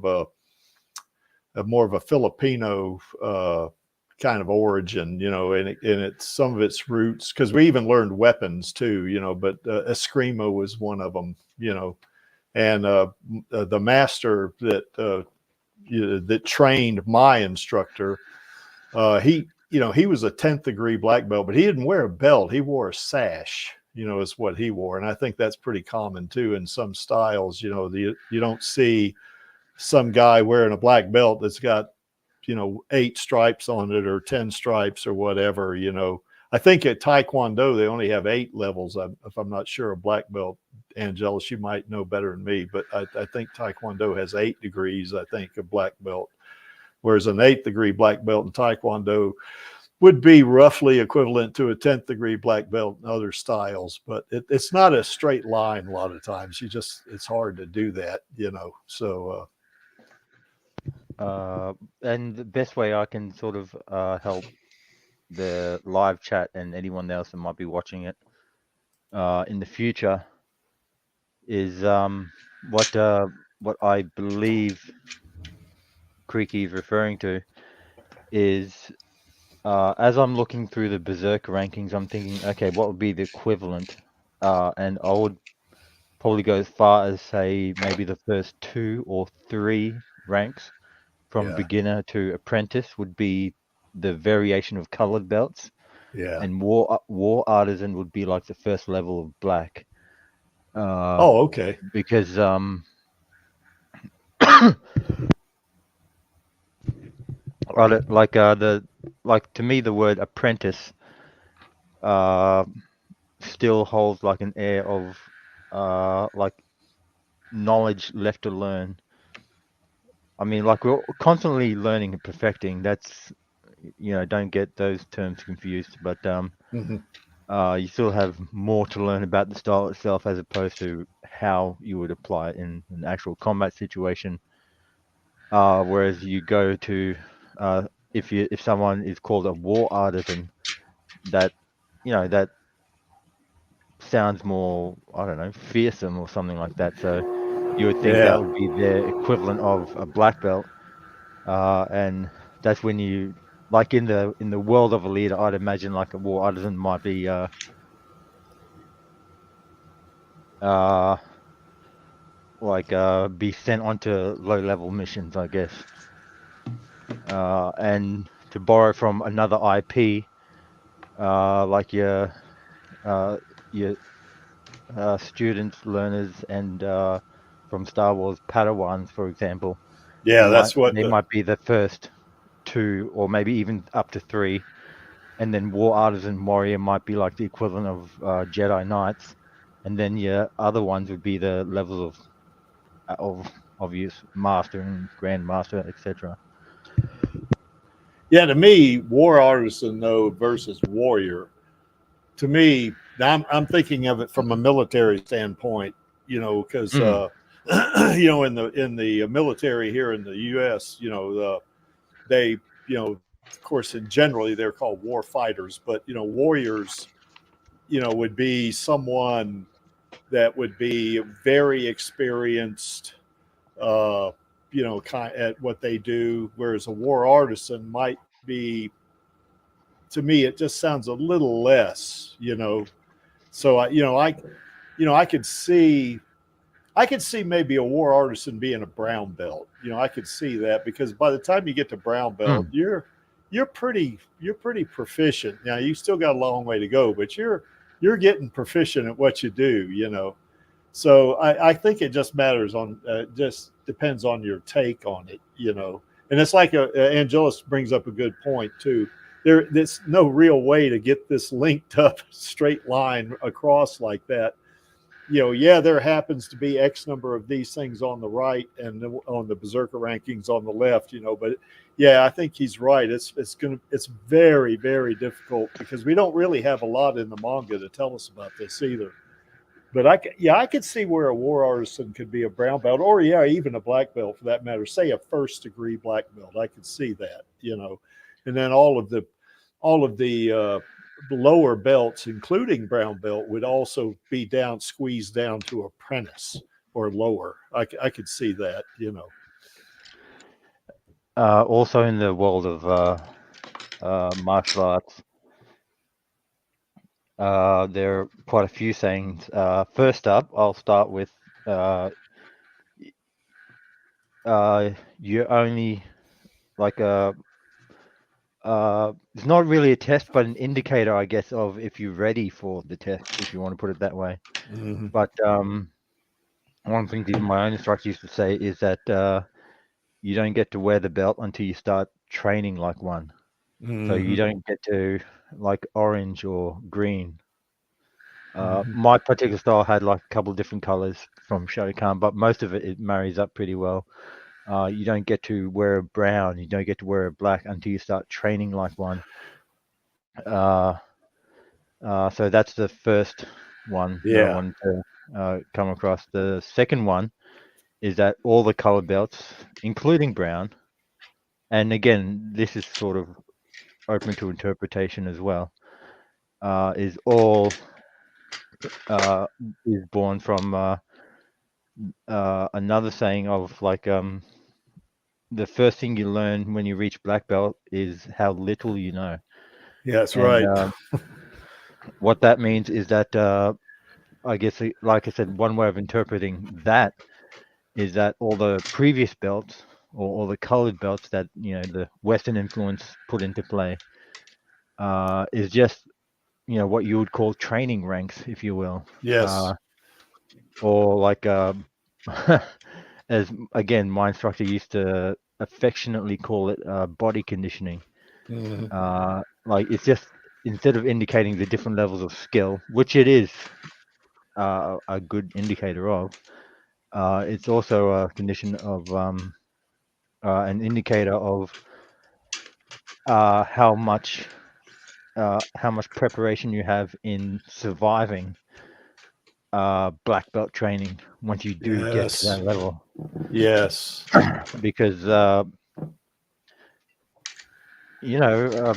of a Filipino kind of origin, and it's some of its roots, because we even learned weapons too, but Eskrima was one of them, and the master that trained my instructor, he was a 10th degree black belt, but he didn't wear a belt. He wore a sash, is what he wore. And I think that's pretty common too in some styles. You don't see some guy wearing a black belt that's got 8 stripes on it or 10 stripes or whatever. I think at Taekwondo they only have 8 levels, if I'm not sure, a black belt. Angela, she might know better than me, but I think Taekwondo has 8 degrees, I think, of black belt, whereas an 8th degree black belt in Taekwondo would be roughly equivalent to a 10th degree black belt in other styles. But it's not a straight line a lot of times. It's hard to do that, so and the best way I can sort of help the live chat and anyone else that might be watching it in the future is what I believe Creaky is referring to is as I'm looking through the Berserk rankings, I'm thinking, okay, what would be the equivalent? And I would probably go as far as say maybe the first 2 or 3 ranks from yeah, beginner to apprentice would be the variation of colored belts, yeah. and war artisan would be like the first level of black. Oh, okay. Because like to me the word apprentice still holds like an air of like knowledge left to learn. I mean, like we're constantly learning and perfecting. That's don't get those terms confused. But Hmm. you still have more to learn about the style itself as opposed to how you would apply it in an actual combat situation. Whereas you go to if someone is called a war artisan, that that sounds more, I don't know, fearsome or something like that. So you would think that Yeah. would be their equivalent of a black belt, and that's when you, like in the world of Alita, I'd imagine like a war artisan might be be sent onto low level missions, I guess. And to borrow from another IP, like your students, learners, and from Star Wars Padawans, for example, Yeah, that's what they might be the first two, or maybe even up to three, and then War Artisan Warrior might be like the equivalent of Jedi Knights, and then your other ones would be the levels of obvious Master and Grand Master, etc. Yeah, to me, war artisan though versus warrior. To me, I'm thinking of it from a military standpoint. Because Mm, in the military here in the U.S., they of course, in generally they're called war fighters, but warriors, would be someone that would be very experienced, kind at what they do, whereas a war artisan might be, to me, it just sounds a little less. So I could see maybe a war artisan being a brown belt. I could see that because by the time you get to brown belt, mm. you're pretty proficient. Now you still got a long way to go, but you're getting proficient at what you do. So I think it just matters on just depends on your take on it. And it's like Angelus brings up a good point too. There's no real way to get this linked up straight line across like that. Yeah, there happens to be X number of these things on the right and on the Berserker rankings on the left, but yeah, I think he's right. It's very, very difficult because we don't really have a lot in the manga to tell us about this either. But I could see where a war artisan could be a brown belt, or yeah, even a black belt for that matter. Say a first degree black belt, I could see that. And then all of the lower belts, including brown belt, would also be squeezed down to apprentice or lower. I could see that. Also in the world of martial arts, there are quite a few sayings. First up, I'll start with you only like it's not really a test, but an indicator, I guess, of if you're ready for the test, if you want to put it that way. Mm-hmm. But one thing that my own instructor used to say is that you don't get to wear the belt until you start training like one. Mm-hmm. So you don't get to like orange or green. Mm-hmm. My particular style had like a couple of different colors from Shokan, but most of it marries up pretty well. You don't get to wear a brown, you don't get to wear a black until you start training like one. So that's the first one that I Yeah. wanted to come across. The second one is that all the color belts, including brown, and again, this is sort of open to interpretation as well, is all is born from another saying of like the first thing you learn when you reach black belt is how little you know. Yeah, that's And right. what that means is that I guess, like I said, one way of interpreting that is that all the previous belts or all the colored belts that the Western influence put into play is just what you would call training ranks, if you will, Yes. or like as again my instructor used to affectionately call it body conditioning. Mm-hmm. Like it's just, instead of indicating the different levels of skill, which it is a good indicator of, it's also a condition of an indicator of how much preparation you have in surviving black belt training once you do get to that level. Yes. Because you know,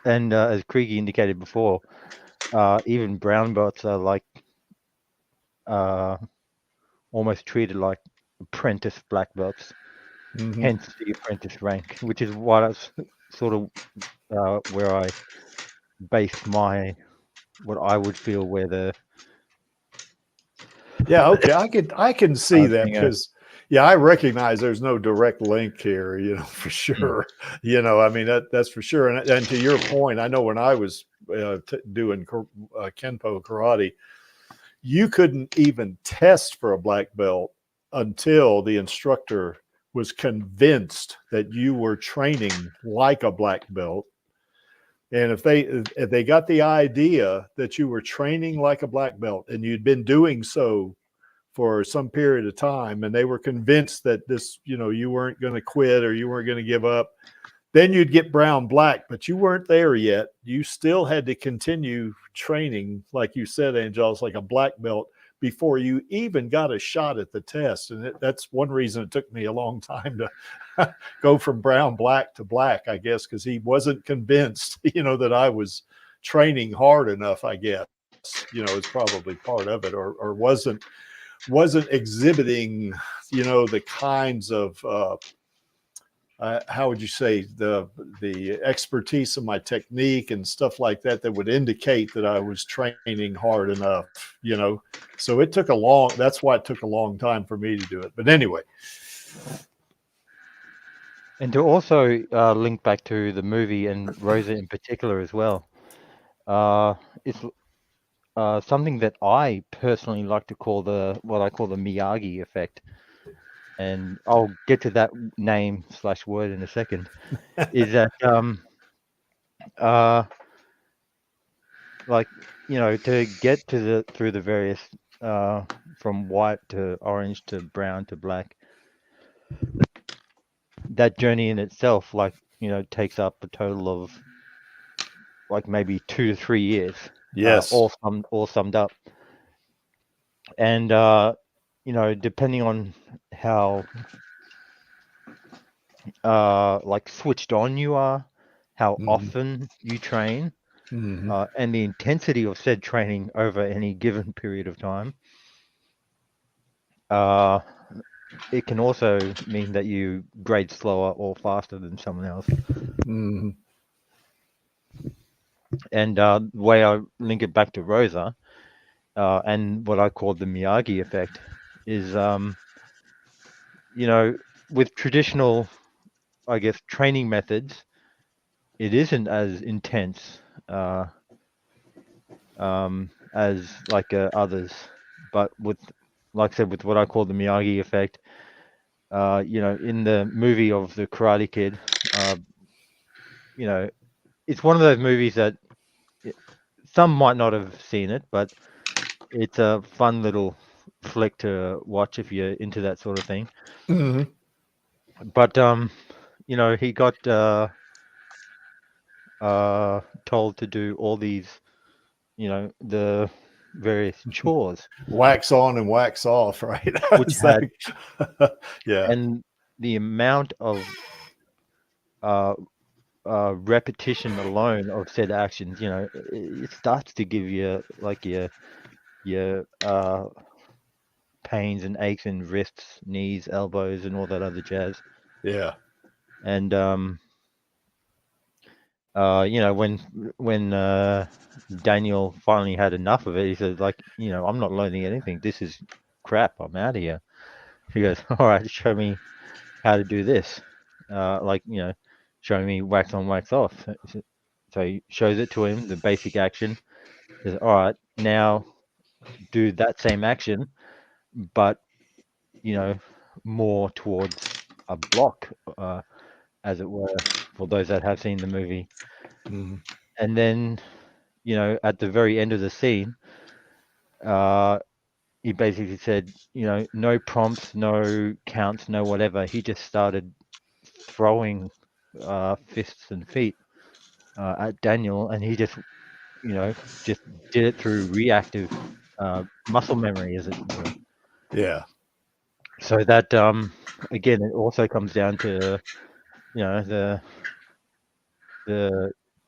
and as Kriegi indicated before, even brown belts are like almost treated like apprentice black belts, hence the apprentice rank, which is why that's sort of where I base what I would feel where the Okay, I can see that thing, because I recognize there's no direct link here, for sure. I mean that's for sure. And to your point, I know when I was doing Kenpo karate, you couldn't even test for a black belt until the instructor was convinced that you were training like a black belt. And if they got the idea that you were training like a black belt and you'd been doing so for some period of time, and they were convinced that this, you weren't going to quit or you weren't going to give up, then you'd get brown black, but you weren't there yet. You still had to continue training, like you said, Angelos, like a black belt before you even got a shot at the test. And that's one reason it took me a long time to go from brown black to black, I guess, because he wasn't convinced, that I was training hard enough, I guess, is probably part of it, or wasn't exhibiting, the kinds of, how would you say, the expertise of my technique and stuff like that would indicate that I was training hard enough, so that's why it took a long time for me to do it. But anyway. And to also link back to the movie and Rosa in particular as well, it's something that I personally like to call what I call the Miyagi effect. And I'll get to that name/word in a second, is that like, to get through the various from white to orange to brown to black, that journey in itself, like, takes up a total of like maybe 2 to 3 years. Yes. All summed up. And depending on how like switched on you are, how often you train, and the intensity of said training over any given period of time, it can also mean that you grade slower or faster than someone else. And the way I link it back to Rosa, and what I call the Miyagi effect, is with traditional, I guess, training methods, it isn't as intense as like others, but with, like I said, with what I call the Miyagi effect, in the movie of the Karate Kid, it's one of those movies that some might not have seen it, but it's a fun little flick to watch if you're into that sort of thing. But he got told to do all these, the various chores, wax on and wax off, right? which had yeah, and the amount of repetition alone of said actions, it starts to give you like your pains and aches in wrists, knees, elbows, and all that other jazz. Yeah. And when Daniel finally had enough of it, he said, like, I'm not learning anything. This is crap. I'm out of here. He goes, all right, show me how to do this. Showing me wax on, wax off. So he shows it to him, the basic action. He says, all right, now do that same action, but, more towards a block, as it were, for those that have seen the movie. And then, at the very end of the scene, he basically said, no prompts, no counts, no whatever. He just started throwing fists and feet at Daniel, and he just just did it through reactive muscle memory, as it were. Yeah. So that again, it also comes down to the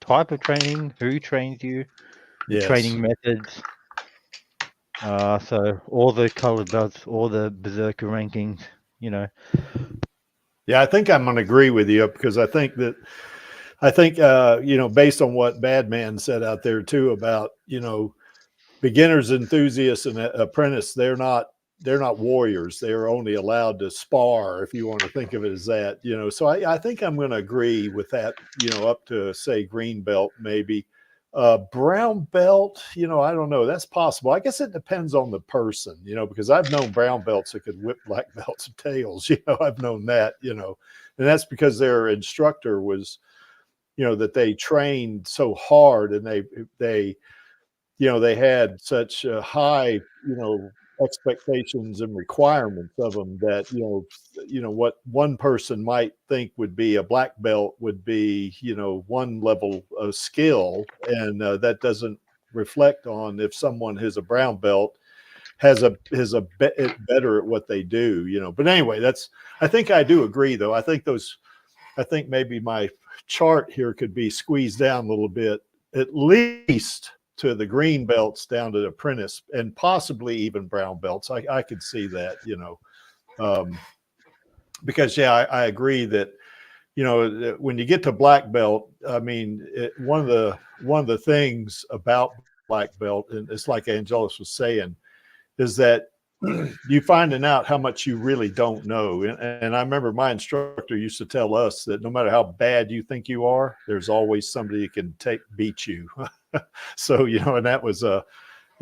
type of training, who trains you, the Yes. training methods. So all the colored belts, all the berserker rankings, Yeah, I think I'm going to agree with you because I think based on what Badman said out there too about beginners, enthusiasts, and apprentice, they're not warriors. They're only allowed to spar, if you want to think of it as that. So I think I'm going to agree with that. Up to say green belt maybe. Brown belt, I don't know. That's possible. I guess it depends on the person, because I've known brown belts that could whip black belts' tails. I've known that, and that's because their instructor was, that they trained so hard and they had such high, expectations and requirements of them that, what one person might think would be a black belt would be, one level of skill. And that doesn't reflect on if someone is a brown belt is better at what they do, but anyway, I think I do agree though. I think maybe my chart here could be squeezed down a little bit, at least to the green belts down to the apprentice and possibly even brown belts. I could see that, because I agree that, when you get to black belt, I mean, one of the things about black belt, and it's like Angelus was saying, is that you finding out how much you really don't know. And I remember my instructor used to tell us that no matter how bad you think you are, there's always somebody who can beat you. So, and that was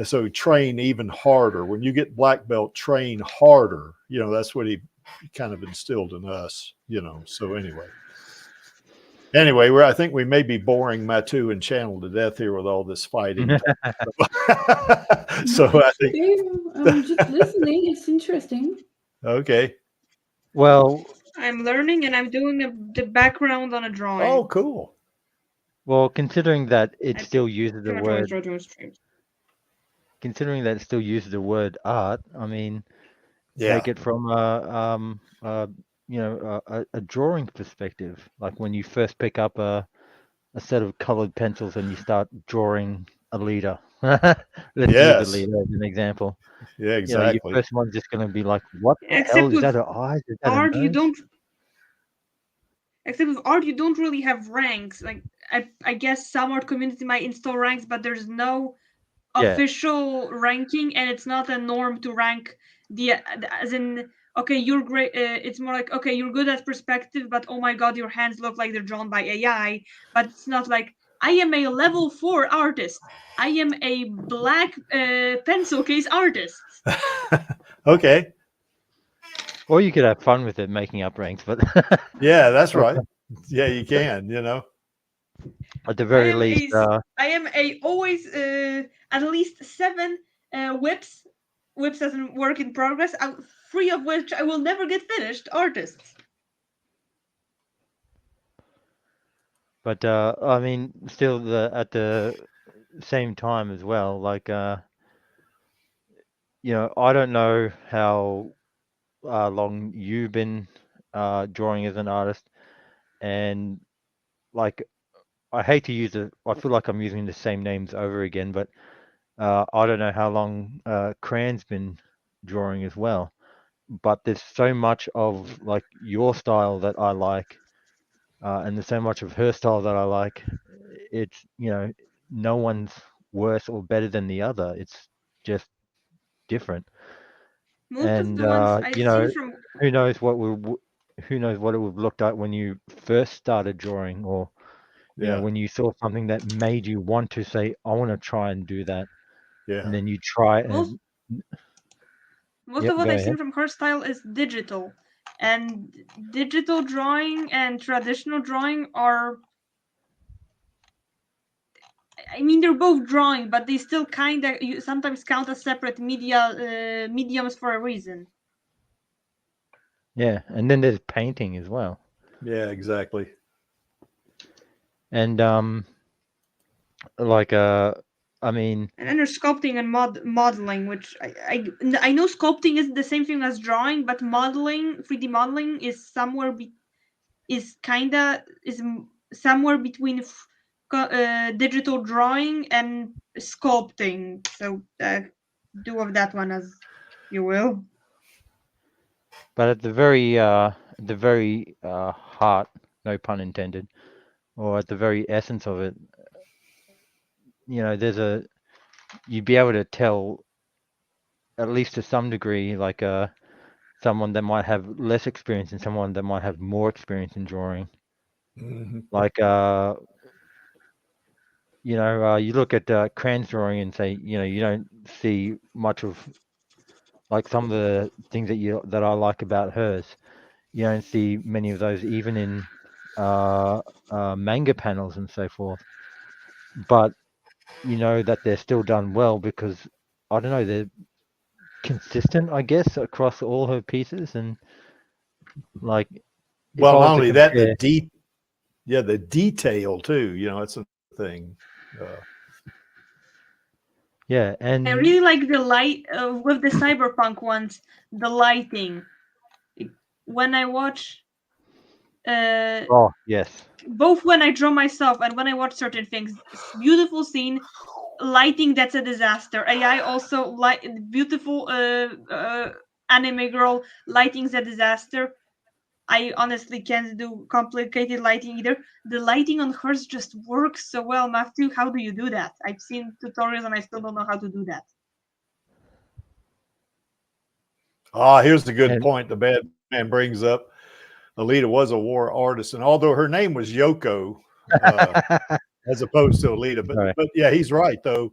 so train even harder. When you get black belt, train harder. That's what he kind of instilled in us, so anyway, I think we may be boring Matu and Channel to death here with all this fighting. So I think I'm just listening. It's interesting. Okay. Well, I'm learning and I'm doing the background on a drawing. Oh, cool. Well, considering that it I still uses the pretty much always word, draw doing streams. considering that it still uses the word art, I mean, Yeah. take it from a drawing perspective. Like when you first pick up a set of colored pencils and you start drawing a leader. Let's use Yes. a leader as an example. Yeah, exactly. Your first one's just going to be like, what the Except hell? Is with that an eye? Is that art, a you nose? don't. Except with art, you don't really have ranks. Like I guess some art community might install ranks, but there's no official ranking, and it's not a norm to rank as in. Okay, you're great. It's more like, okay, you're good at perspective, but oh my god, your hands look like they're drawn by AI. But it's not like, I am a level 4 artist. I am a black pencil case artist. Okay. Or you could have fun with it, making up ranks, but Yeah, that's right. Yeah, you can, at the very least, I am a always at least 7 whips as in work in progress, 3 of which I will never get finished artists. but I mean, still at the same time as well, like I don't know how long you've been drawing as an artist, and like I hate to use it. I feel like I'm using the same names over again, but I don't know how long Cran's been drawing as well. But there's so much of like your style that I like, and there's so much of her style that I like. It's no one's worse or better than the other. It's just different. Most And of the ones I've seen from who knows what it would look like when you first started drawing, or when you saw something that made you want to say, I want to try and do that. Yeah. And then you try most, and most of what I've seen from her style is digital, and digital drawing and traditional drawing are, I mean, they're both drawing, but they still kind of sometimes count as separate mediums for a reason. Yeah, and then there's painting as well. Yeah, exactly. And Like I mean, And then there's sculpting and modeling, which I know sculpting is the same thing as drawing, but modeling, 3D modeling, is somewhere somewhere between digital drawing and sculpting. So do of that one as you will. but at the very heart, no pun intended, or at the very essence of it, you know, you'd be able to tell, at least to some degree, like someone that might have less experience and someone that might have more experience in drawing. Like you know, you look at Cran's drawing and say, you know, you don't see much of like some of the things that I like about hers. You don't see many of those even in manga panels and so forth. But you know that they're still done well because I don't know, they're consistent, I guess, across all her pieces. And like, if Well, I not was to only that, compare, the detail too. You know, it's a thing. yeah, and I really like the light with the cyberpunk ones, the lighting. When I watch oh yes, both when I draw myself and when I watch certain things, beautiful scene, lighting that's a disaster. AI also like beautiful anime girl, lighting's a disaster. I honestly can't do complicated lighting either. The lighting on hers just works so well. Matthew, how do you do that? I've seen tutorials and I still don't know how to do that. Here's a good and point the bad man brings up. Alita was a war artist, and although her name was Yoko, as opposed to Alita, right. but yeah, he's right though.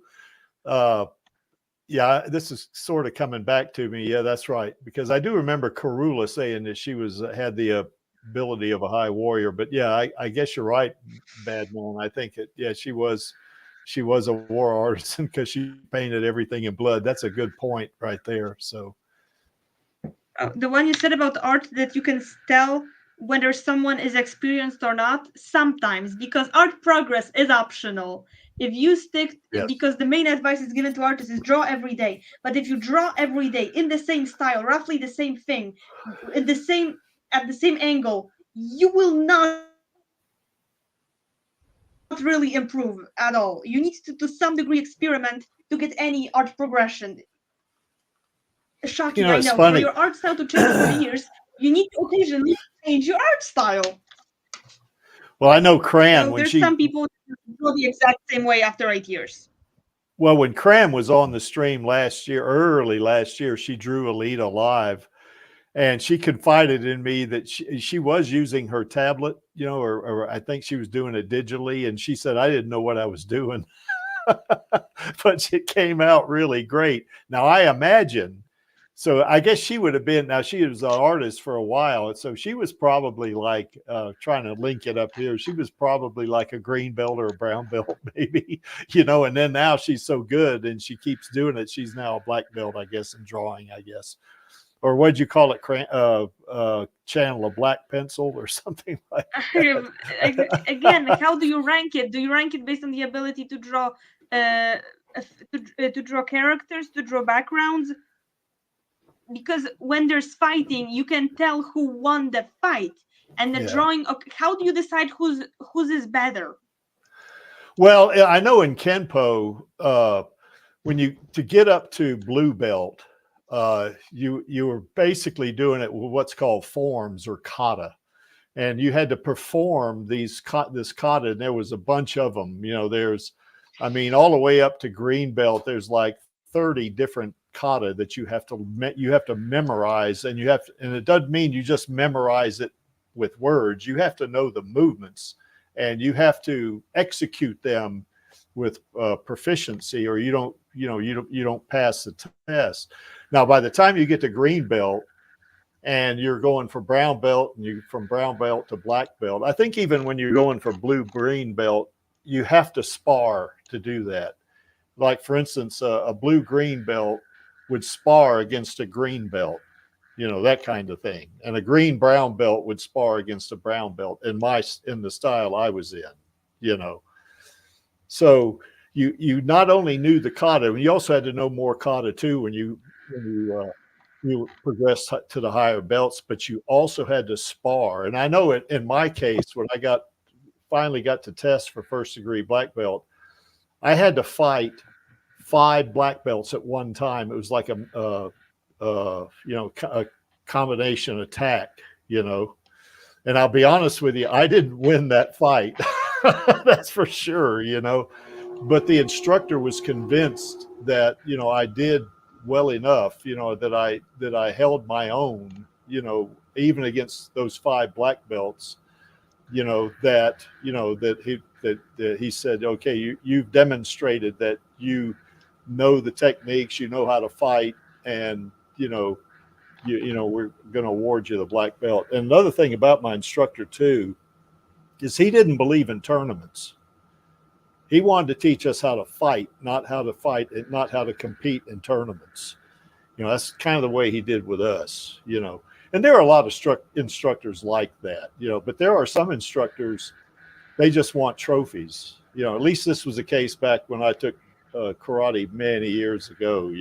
Yeah, this is sort of coming back to me. Yeah, that's right, because I do remember Karula saying that she had the ability of a high warrior. But yeah, I guess you're right, bad man. I think she was a war artisan because she painted everything in blood. That's a good point right there. So The one you said about art, that you can tell whether someone is experienced or not, sometimes, because art progress is optional. If you stick, yes, because the main advice is given to artists is draw every day. But if you draw every day in the same style, roughly the same thing, at the same angle, you will not really improve at all. You need to some degree experiment to get any art progression. Shocking, I it's know. For funny. your art style to change over the years, you need to occasionally change your art style. Well, I know Cran So when there's some people who draw the exact same way after 8 years. Well, when Cran was on the stream early last year, she drew Alita live, and she confided in me that she was using her tablet, or I think she was doing it digitally. And she said, I didn't know what I was doing, but it came out really great. Now, I imagine, so I guess she would have been, now she was an artist for a while. So she was probably like, trying to link it up here, she was probably like a green belt or a brown belt, maybe, and then now she's so good and she keeps doing it. She's now a black belt, I guess, in drawing, I guess. Or what'd you call it? Channel of black pencil or something like that. Again, how do you rank it? Do you rank it based on the ability to draw, to draw characters, to draw backgrounds? Because when there's fighting, you can tell who won the fight. And the drawing, how do you decide whose is better? Well, I know in Kenpo, to get up to blue belt, you were basically doing it with what's called forms or kata, and you had to perform this kata, and there was a bunch of them. There's, all the way up to green belt. There's like 30 different kata that you have to memorize, and and it doesn't mean you just memorize it with words. You have to know the movements, and you have to execute them with proficiency, or you don't pass the test. Now, by the time you get to green belt and you're going for brown belt, and you from brown belt to black belt, I think even when you're going for blue green belt, you have to spar to do that. Like, for instance, a blue green belt would spar against a green belt, that kind of thing. And a green brown belt would spar against a brown belt in the style I was in, So you not only knew the kata, you also had to know more kata too when you progressed to the higher belts, but you also had to spar. And I know it in my case, when I finally got to test for first degree black belt, I had to fight 5 black belts at one time. It was like a combination attack, and I'll be honest with you, I didn't win that fight. That's for sure, but the instructor was convinced that, I did well enough, that I held my own, even against those 5 black belts, that he said, okay, you've demonstrated that you know the techniques, you know how to fight, and we're going to award you the black belt. And another thing about my instructor too is he didn't believe in tournaments. He wanted to teach us how to fight, not how to compete in tournaments. That's kind of the way he did with us, and there are a lot of instructors like that, but there are some instructors, they just want trophies. At least this was the case back when I took karate many years ago,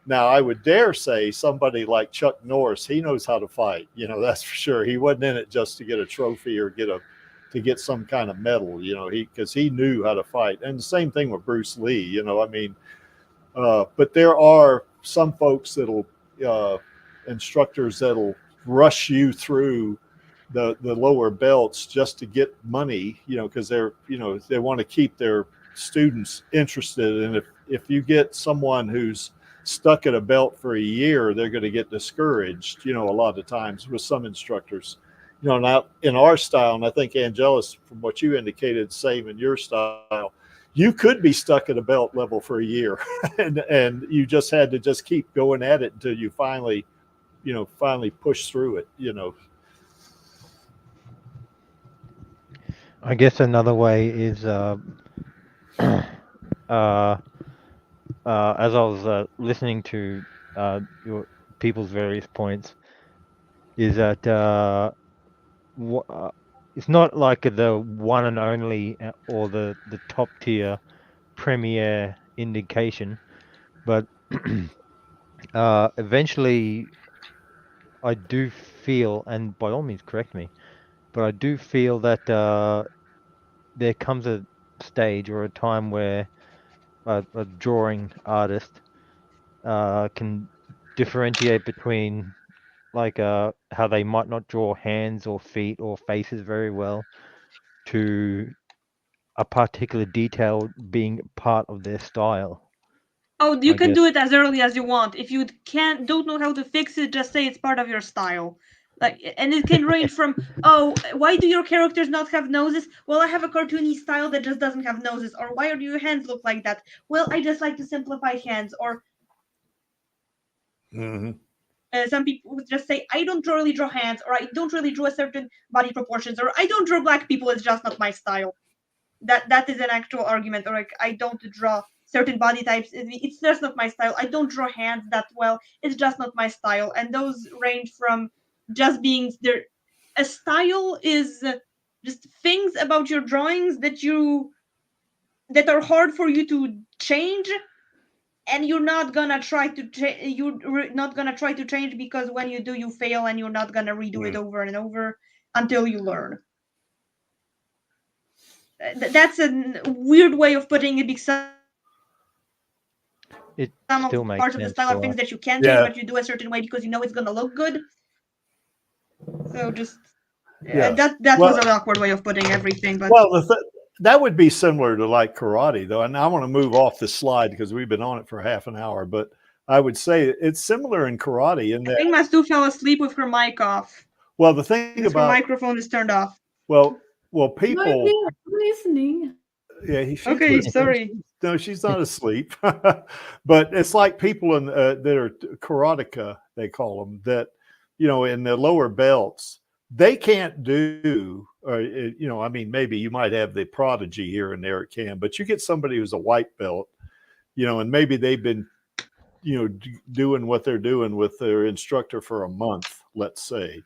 Now, I would dare say somebody like Chuck Norris, he knows how to fight, that's for sure. He wasn't in it just to get a trophy or to get some kind of medal, because he knew how to fight. And the same thing with Bruce Lee, but there are some folks instructors that'll rush you through the lower belts just to get money, because they want to keep their students interested. And if you get someone who's stuck at a belt for a year, they're going to get discouraged, a lot of times with some instructors. Now in our style, and I think Angelus, from what you indicated, same in your style, you could be stuck at a belt level for a year and you just had to just keep going at it until you finally push through it, I guess another way is as I was listening to your people's various points, is that it's not like the one and only or the top tier premier indication, but eventually I do feel, and by all means correct me, but I do feel that there comes a stage or a time where a drawing artist can differentiate between like how they might not draw hands or feet or faces very well to a particular detail being part of their style. Oh, you can do it as early as you want. If you don't know how to fix it, just say it's part of your style. And it can range from, oh, why do your characters not have noses? Well, I have a cartoony style that just doesn't have noses. Or why do your hands look like that? Well, I just like to simplify hands. Or some people would just say, I don't really draw hands, or I don't really draw certain body proportions, or I don't draw black people, it's just not my style. That is an actual argument. Or like, I don't draw certain body types, it's just not my style. I don't draw hands that well, it's just not my style. And those range from just being there. A style is just things about your drawings that are hard for you to change, and you're not gonna try to change, because when you do, you fail, and you're not gonna redo it over and over until you learn. That's a weird way of putting it, because it some still of makes parts of the sense. style are things that you can change, but you do a certain way because you know it's gonna look good. So just that was an awkward way of putting everything. But that would be similar to like karate, though. And I want to move off the slide because we've been on it for half an hour. But I would say it's similar in karate in that. I think Mastu fell asleep with her mic off. Well, the thing about her microphone is turned off. Well, people. I'm listening. Yeah, okay. Sorry. No, she's not asleep. But it's like people that are karateka, they call them, that in the lower belts, they can't do. I mean, maybe you might have the prodigy here and there, it can, but you get somebody who's a white belt, and maybe they've been, doing what they're doing with their instructor for a month, let's say.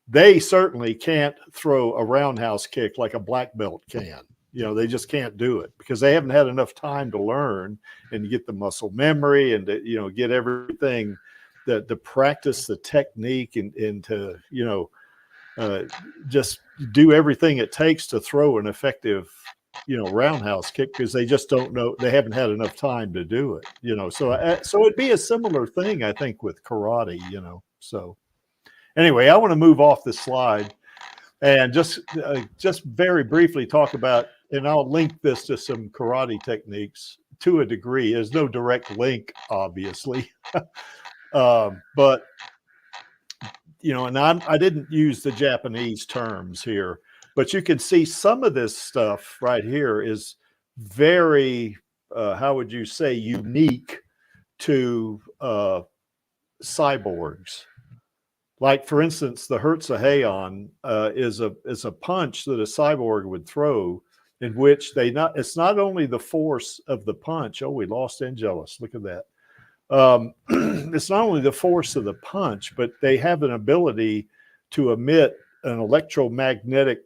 They certainly can't throw a roundhouse kick like a black belt can. You know, they just can't do it because they haven't had enough time to learn and get the muscle memory and to, you know, get everything that to practice the technique and to, you know, just do everything it takes to throw an effective, you know, roundhouse kick, because they just don't know, they haven't had enough time to do it, you know. So it'd be a similar thing, I think, with karate, you know. So anyway, I want to move off the slide and just very briefly talk about, and I'll link this to some karate techniques to a degree. There's no direct link, obviously, but you know, and I didn't use the Japanese terms here, but you can see some of this stuff right here is very, how would you say, unique to cyborgs. Like, for instance, the Hertz-Heian is a punch that a cyborg would throw, in which it's not only the force of the punch. Oh, we lost Angelus. Look at that. It's not only the force of the punch, but they have an ability to emit an electromagnetic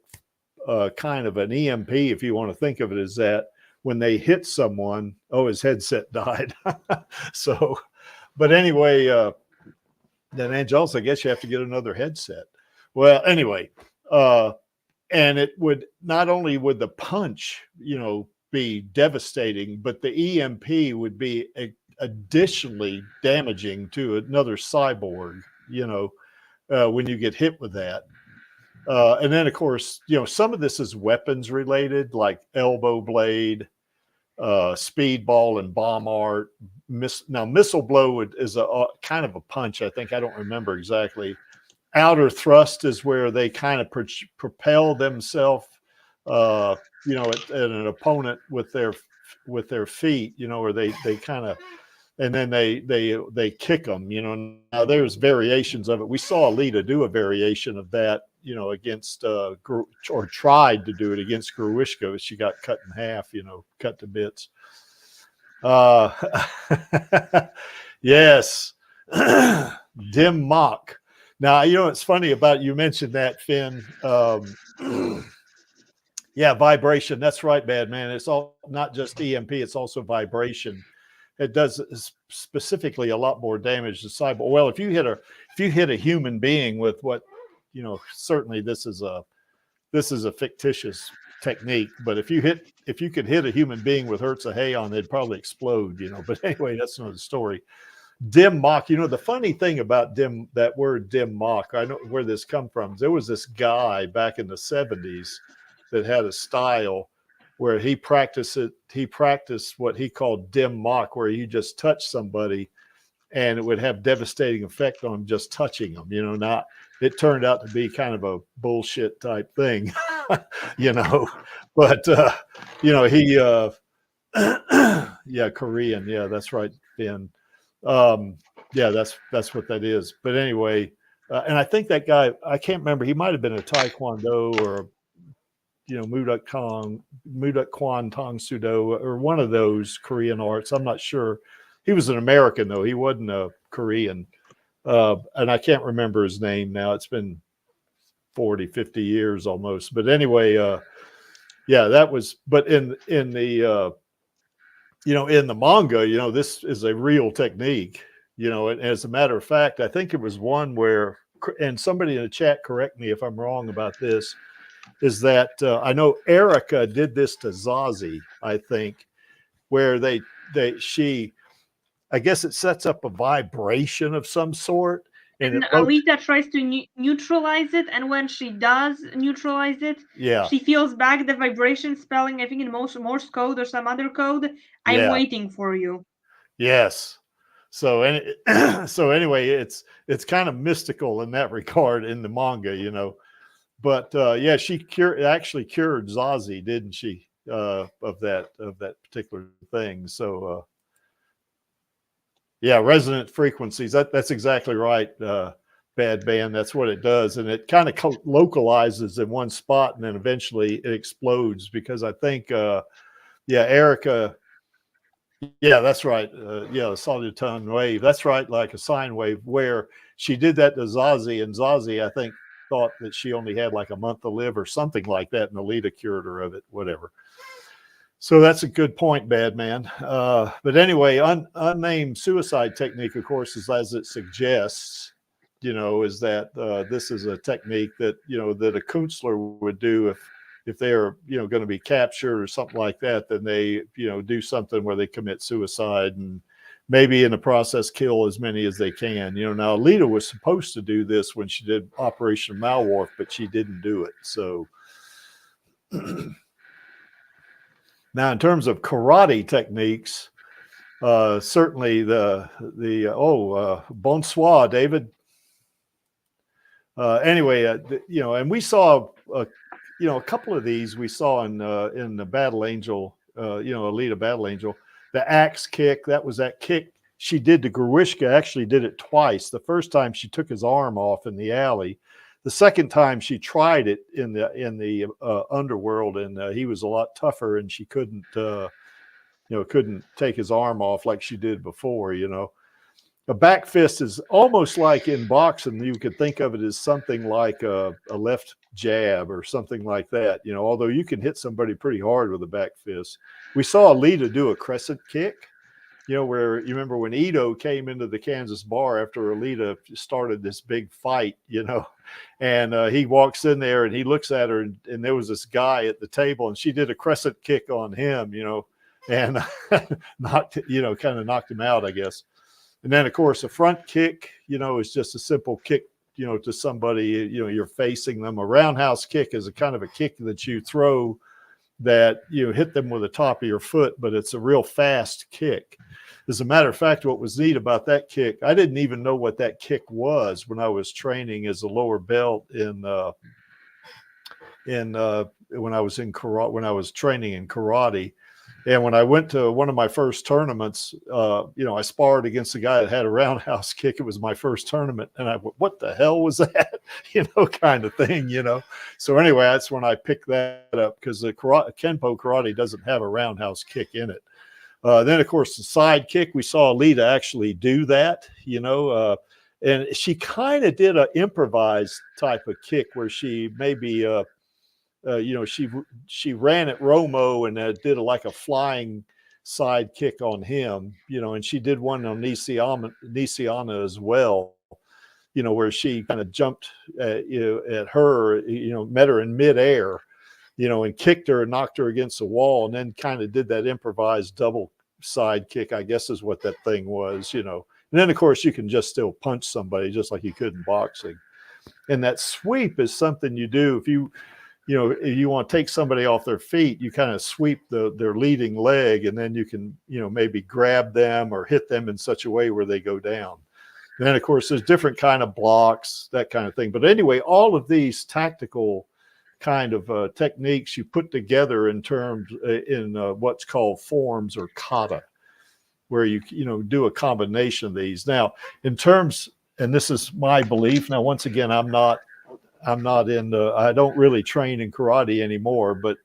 kind of an EMP, if you want to think of it as that, when they hit someone. Oh, his headset died. So, but anyway, then Angelus, I guess you have to get another headset. Well, anyway, and it would not only would the punch, you know, be devastating, but the EMP would be additionally damaging to another cyborg, you know, when you get hit with that. And then, of course, you know, some of this is weapons related, like elbow blade, speedball, and bomb art. Now, missile blow is a kind of a punch, I think. I don't remember exactly. Outer thrust is where they kind of propel themselves, you know, at an opponent with their feet, you know, or they kind of, and then they kick them, you know. Now there's variations of it. We saw Alita do a variation of that, you know, against or tried to do it against Gruishko. She got cut in half, you know, cut to bits. Yes. Dim mock. Now, you know, it's funny about, you mentioned that, Finn. Yeah, vibration. That's right, bad man. It's all not just EMP, it's also vibration. It does specifically a lot more damage to cyber. Well, if you hit a human being with what, you know, certainly this is a fictitious technique, but if you could hit a human being with Hertz-Heian, they'd probably explode, you know. But anyway, that's another story. Dim mock. You know, the funny thing about that word dim mock, I know where this come from. There was this guy back in the 70s that had a style where he practiced what he called dim mock, where you just touch somebody and it would have devastating effect on just touching them, you know. It turned out to be kind of a bullshit type thing, you know, but you know, he yeah, Korean. Yeah, that's right, Finn. Yeah, that's what that is. But anyway, and I think that guy, I can't remember, he might have been a Taekwondo or, you know, Muduk Kwan Tong Sudo or one of those Korean arts. I'm not sure. He was an American, though. He wasn't a Korean. And I can't remember his name now. It's been 40, 50 years almost. But anyway, yeah, that was, but in the, you know, in the manga, you know, this is a real technique, you know. And as a matter of fact, I think it was one where, and somebody in the chat, correct me if I'm wrong about this, is that I know Erica did this to Zazie, I think, where she, I guess it sets up a vibration of some sort. And Alita tries to neutralize it, and when she does neutralize it, yeah, she feels back the vibration, spelling, I think, in Morse code or some other code. I'm waiting for you. Yes. So so anyway, it's kind of mystical in that regard in the manga, you know. But yeah, she actually cured Zazie, didn't she? Of that particular thing. So yeah, resonant frequencies. That's exactly right, Bad Band. That's what it does, and it kind of localizes in one spot, and then eventually it explodes. Because I think, yeah, Erica. Yeah, that's right. Yeah, a solid tone wave. That's right, like a sine wave, where she did that to Zazie, and Zazie, I think, thought that she only had like a month to live or something like that, and Alita cured her of it, whatever. So that's a good point, Bad Man. But anyway, unnamed suicide technique, of course, is as it suggests, is that this is a technique that, that a Künstler would do if they're, going to be captured or something like that, then they, do something where they commit suicide and maybe in the process kill as many as they can. Now Alita was supposed to do this when she did Operation Malwarf, but she didn't do it. So now, in terms of karate techniques, certainly bonsoir, David. Anyway, and we saw, a couple of these we saw in the Battle Angel, Alita Battle Angel, the axe kick. That was that kick she did to Gruishka. Actually, did it twice. The first time she took his arm off in the alley. The second time she tried it in the underworld, and he was a lot tougher, and she couldn't take his arm off like she did before. A back fist is almost like in boxing. You could think of it as something like a left jab or something like that. Although you can hit somebody pretty hard with a back fist. We saw Alita do a crescent kick. Where you remember when Ito came into the Kansas bar after Alita started this big fight, and he walks in there and he looks at her, and there was this guy at the table, and she did a crescent kick on him, and knocked him out, I guess. And then, of course, a front kick, is just a simple kick, to somebody, you're facing them. A roundhouse kick is a kind of a kick that you throw that hit them with the top of your foot, but it's a real fast kick. As a matter of fact, what was neat about that kick, I didn't even know what that kick was when I was training as a lower belt when I was training in karate. And when I went to one of my first tournaments, I sparred against a guy that had a roundhouse kick. It was my first tournament. And I went, what the hell was that? Kind of thing, So anyway, that's when I picked that up, because the Kenpo karate doesn't have a roundhouse kick in it. Then, of course, the side kick, we saw Alita actually do that, and she kind of did an improvised type of kick where she maybe, she ran at Romo and did like a flying side kick on him, and she did one on Nisiana as well, where she kind of jumped at her, met her in midair, and kicked her and knocked her against the wall, and then kind of did that improvised double side kick, I guess is what that thing was, And then, of course, you can just still punch somebody just like you could in boxing. And that sweep is something you do if you want to take somebody off their feet, you kind of sweep their leading leg, and then you can, maybe grab them or hit them in such a way where they go down. And then, of course, there's different kind of blocks, that kind of thing. But anyway, all of these tactical kind of techniques you put together in terms in what's called forms or kata, where you do a combination of these. Now, in terms, and this is my belief. Now, once again, I don't really train in karate anymore, but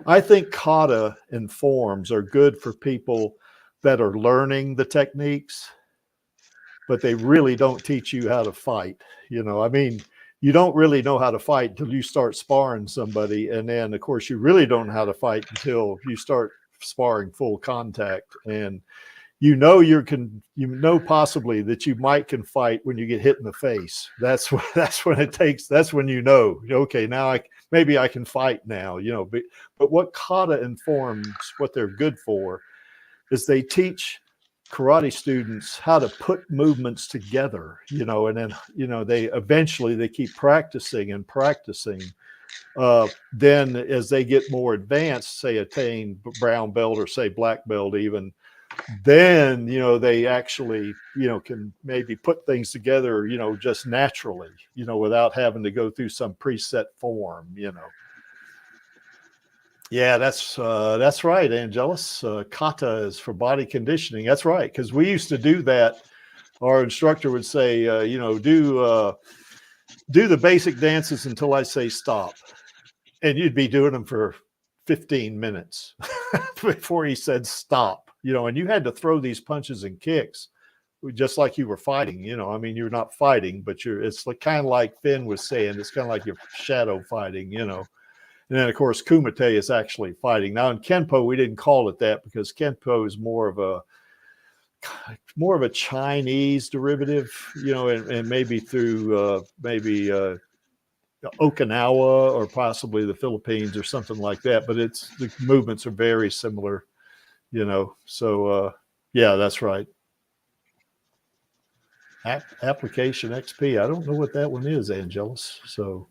I think kata and forms are good for people that are learning the techniques, but they really don't teach you how to fight. You don't really know how to fight until you start sparring somebody. And then, of course, you really don't know how to fight until you start sparring full contact. And possibly that you can fight when you get hit in the face. That's when okay, now maybe I can fight now, but what kata and forms, what they're good for is they teach karate students how to put movements together, and then, they eventually keep practicing and practicing. Then as they get more advanced, say attain brown belt or say black belt even, then, they actually, can maybe put things together, just naturally, without having to go through some preset form, Yeah, that's right, Angelus. Kata is for body conditioning. That's right, because we used to do that. Our instructor would say, do the basic dances until I say stop, and you'd be doing them for 15 minutes before he said stop. And you had to throw these punches and kicks just like you were fighting, you know, I mean, you're not fighting, but it's like, kind of like Finn was saying, it's kind of like you're shadow fighting, you know. And then of course, Kumite is actually fighting. Now in Kenpo, we didn't call it that because Kenpo is more of a Chinese derivative, you know, and maybe through Okinawa or possibly the Philippines or something like that. But the movements are very similar, you know. So yeah, that's right. Application XP. I don't know what that one is, Angelus. So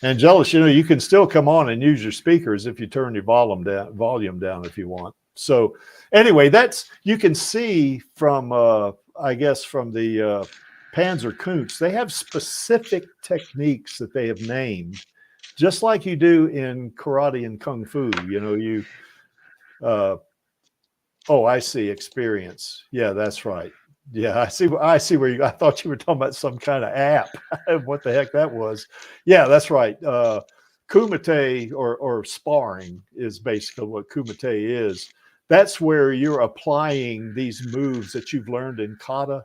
Angelus, you know, you can still come on and use your speakers if you turn your volume down if you want. So anyway, you can see from I guess from the Panzer Kunst, they have specific techniques that they have named, just like you do in karate and kung fu. You know, oh, I see, experience. Yeah, that's right. Yeah, I see where I thought you were talking about some kind of app. What the heck that was. Yeah, that's right. Kumite or sparring is basically what Kumite is. That's where you're applying these moves that you've learned in kata,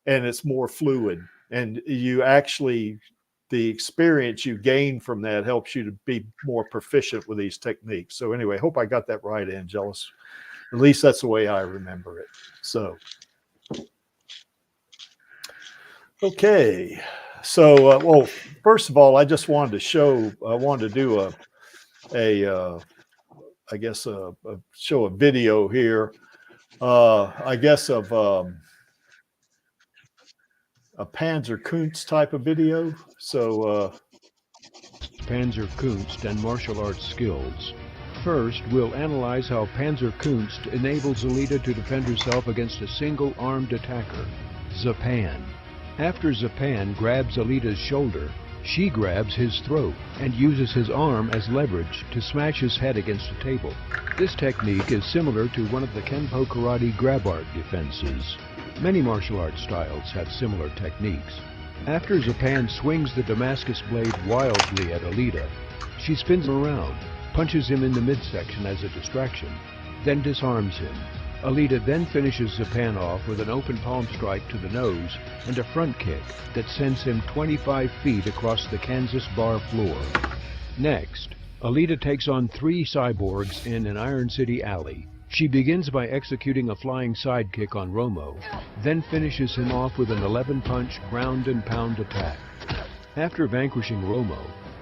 and it's more fluid. And you actually, the experience you gain from that helps you to be more proficient with these techniques. So anyway, hope I got that right, Angelus. At least that's the way I remember it. So. Okay, so well, first of all, I just wanted to show. I wanted to do I guess show a video here. I guess of a Panzer Kunst type of video. So Panzer Kunst and martial arts skills. First, we'll analyze how Panzer Kunst enables Alita to defend herself against a single armed attacker, Zapan. After Zapan grabs Alita's shoulder, she grabs his throat and uses his arm as leverage to smash his head against a table. This technique is similar to one of the Kenpo Karate grab art defenses. Many martial arts styles have similar techniques. After Zapan swings the Damascus blade wildly at Alita, she spins him around, punches him in the midsection as a distraction, then disarms him. Alita then finishes Zapan off with an open palm strike to the nose and a front kick that sends him 25 feet across the Kansas bar floor. Next, Alita takes on 3 cyborgs in an Iron City alley. She begins by executing a flying sidekick on Romo, then finishes him off with an 11-punch ground and pound attack. After vanquishing Romo,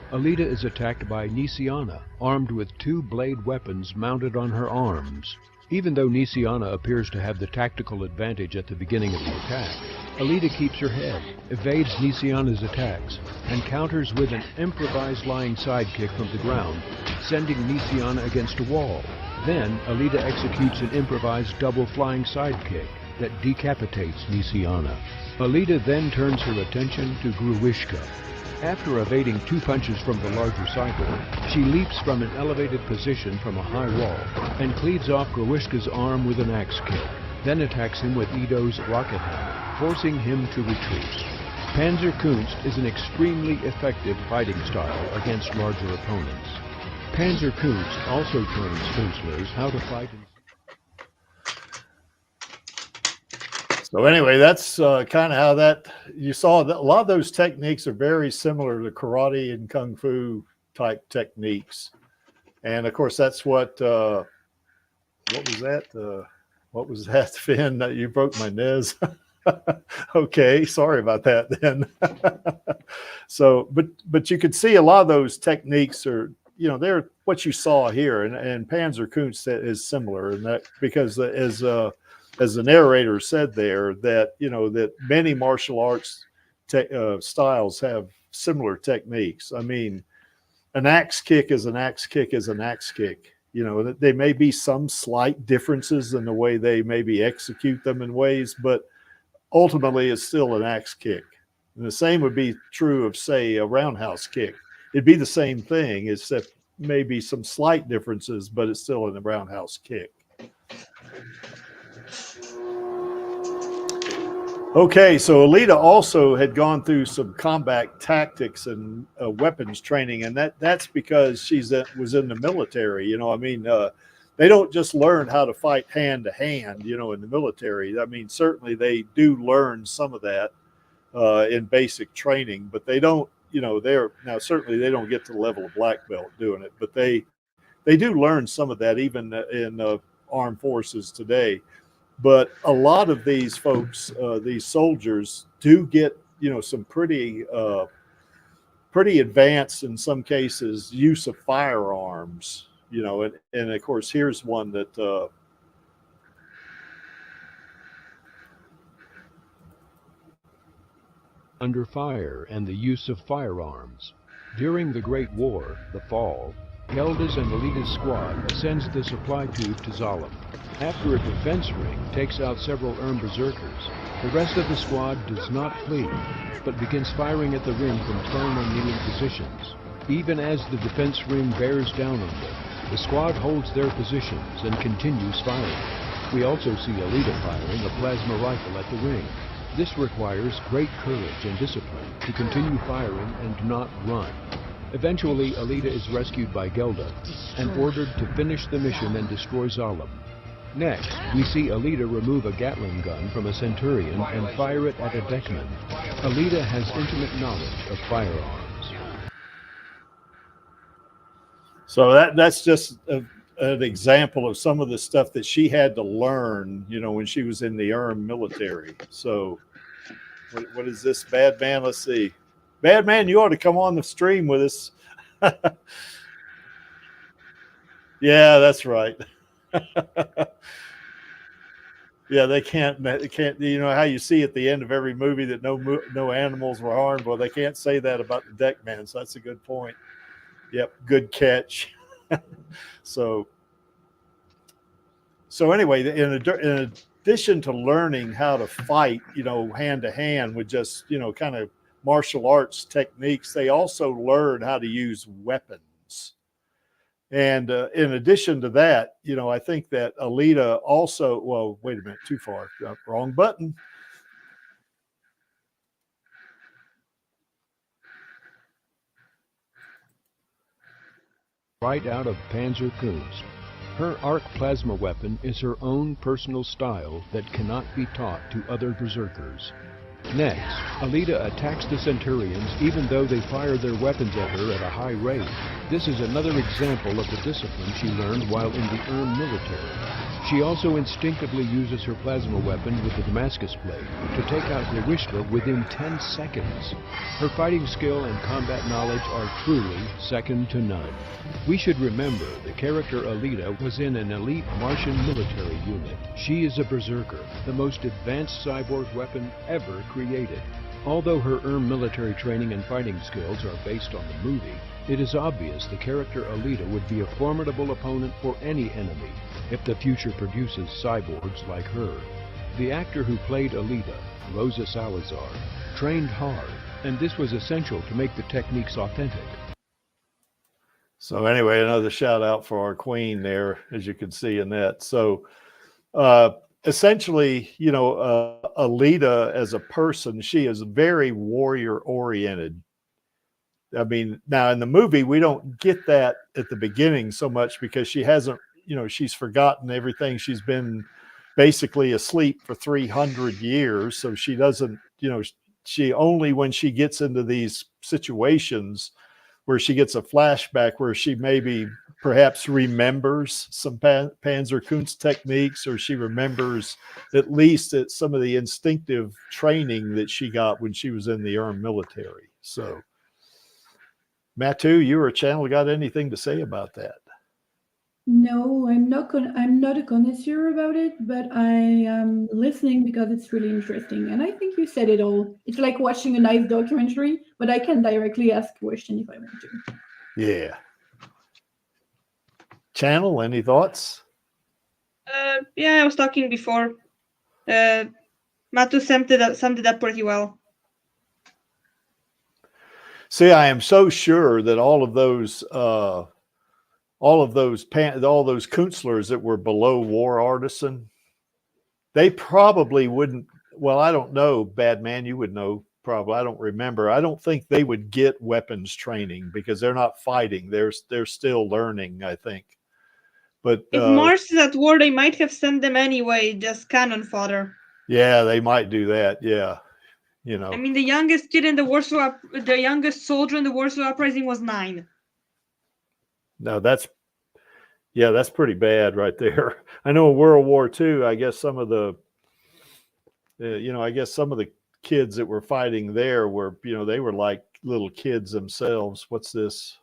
Alita is attacked by Nisiana, armed with 2 blade weapons mounted on her arms. Even though Nisiana appears to have the tactical advantage at the beginning of the attack, Alita keeps her head, evades Nisiana's attacks, and counters with an improvised lying sidekick from the ground, sending Nisiana against a wall. Then, Alita executes an improvised double flying sidekick that decapitates Nisiana. Alita then turns her attention to Gruishka. After evading 2 punches from the larger cyborg, she leaps from an elevated position from a high wall and cleaves off Gruishka's arm with an axe kick, then attacks him with Ido's rocket hammer, forcing him to retreat. Panzer Kunst is an extremely effective fighting style against larger opponents. Panzer Kunst also trains Kunstler's how to fight in... So anyway, that's kind of how that, you saw that a lot of those techniques are very similar to karate and kung fu type techniques. And of course, that's what was that, Finn? You broke my nez. Okay, sorry about that then. So, but you could see a lot of those techniques are, you know, they're what you saw here, and Panzer Kunst is similar, and that because as the narrator said there, that, you know, that many martial arts styles have similar techniques. I mean, an axe kick is an axe kick is an axe kick. You know, there may be some slight differences in the way they maybe execute them in ways, but ultimately it's still an axe kick. And the same would be true of, say, a roundhouse kick. It'd be the same thing, except maybe some slight differences, but it's still a roundhouse kick. Okay, so Alita also had gone through some combat tactics and weapons training, and that's because she was in the military. You know, I mean, they don't just learn how to fight hand to hand, you know, in the military. I mean, certainly they do learn some of that in basic training, but they don't, you know, certainly they don't get to the level of black belt doing it, but they do learn some of that even in armed forces today. But a lot of these folks, these soldiers, do get, you know, some pretty advanced, in some cases, use of firearms, you know, and of course, here's one that under fire and the use of firearms. During the Great War, the Fall, Gelda's and Alita's squad ascends the supply tube to Zalem. After a defense ring takes out several berserkers, the rest of the squad does not flee, but begins firing at the ring from prone and kneeling positions. Even as the defense ring bears down on them, the squad holds their positions and continues firing. We also see Alita firing a plasma rifle at the ring. This requires great courage and discipline to continue firing and not run. Eventually, Alita is rescued by Gelda and ordered to finish the mission and destroy Zalem. Next, we see Alita remove a Gatling gun from a Centurion and fire it at a deckman. Alita has intimate knowledge of firearms. So that's just an example of some of the stuff that she had to learn, you know, when she was in the military. So what is this, Bad Man? Let's see. Bad Man, you ought to come on the stream with us. Yeah, that's right. Yeah, they can't, you know how you see at the end of every movie that no animals were harmed? Well, they can't say that about the deck man, so that's a good point. Yep, good catch. So anyway, in addition to learning how to fight, you know, hand to hand with just, you know, kind of martial arts techniques, they also learn how to use weapons. And in addition to that, you know, I think that Alita also, well, wait a minute, too far, wrong button. Right out of Panzer Kunst. Her arc plasma weapon is her own personal style that cannot be taught to other berserkers. Next, Alita attacks the Centurions even though they fire their weapons at her at a high rate. This is another example of the discipline she learned while in the military. She also instinctively uses her plasma weapon with the Damascus blade to take out Grishka within 10 seconds. Her fighting skill and combat knowledge are truly second to none. We should remember the character Alita was in an elite Martian military unit. She is a berserker, the most advanced cyborg weapon ever created. Although her military training and fighting skills are based on the movie, it is obvious the character Alita would be a formidable opponent for any enemy if the future produces cyborgs like her. The actor who played Alita, Rosa Salazar, trained hard, and this was essential to make the techniques authentic. So anyway, another shout out for our queen there, as you can see in that. So essentially, you know, Alita as a person, she is very warrior oriented. I mean, now in the movie, we don't get that at the beginning so much because she hasn't, you know, she's forgotten everything. She's been basically asleep for 300 years. So she doesn't, you know, she only when she gets into these situations where she gets a flashback where she maybe perhaps remembers some Panzer Kunst techniques, or she remembers at least some of the instinctive training that she got when she was in the military. So Matu, you or Channel got anything to say about that? No, I'm not a connoisseur about it, but I am listening because it's really interesting. And I think you said it all. It's like watching a nice documentary, but I can directly ask a question if I want to. Yeah. Channel, any thoughts? Yeah, I was talking before. Matu summed it up pretty well. See, I am so sure that all of those Künstlers that were below war artisan, they probably wouldn't. Well, I don't know, Bad Man, you would know probably. I don't remember. I don't think they would get weapons training because they're not fighting. They're still learning, I think. But If Mars is at war, they might have sent them anyway, just cannon fodder. yeah, they might do that. Yeah, you know. I mean, the youngest kid in the youngest soldier in the Warsaw Uprising was 9. No, that's pretty bad right there. I know in World War II, I guess some of the, I guess some of the kids that were fighting there were, they were like little kids themselves. What's this?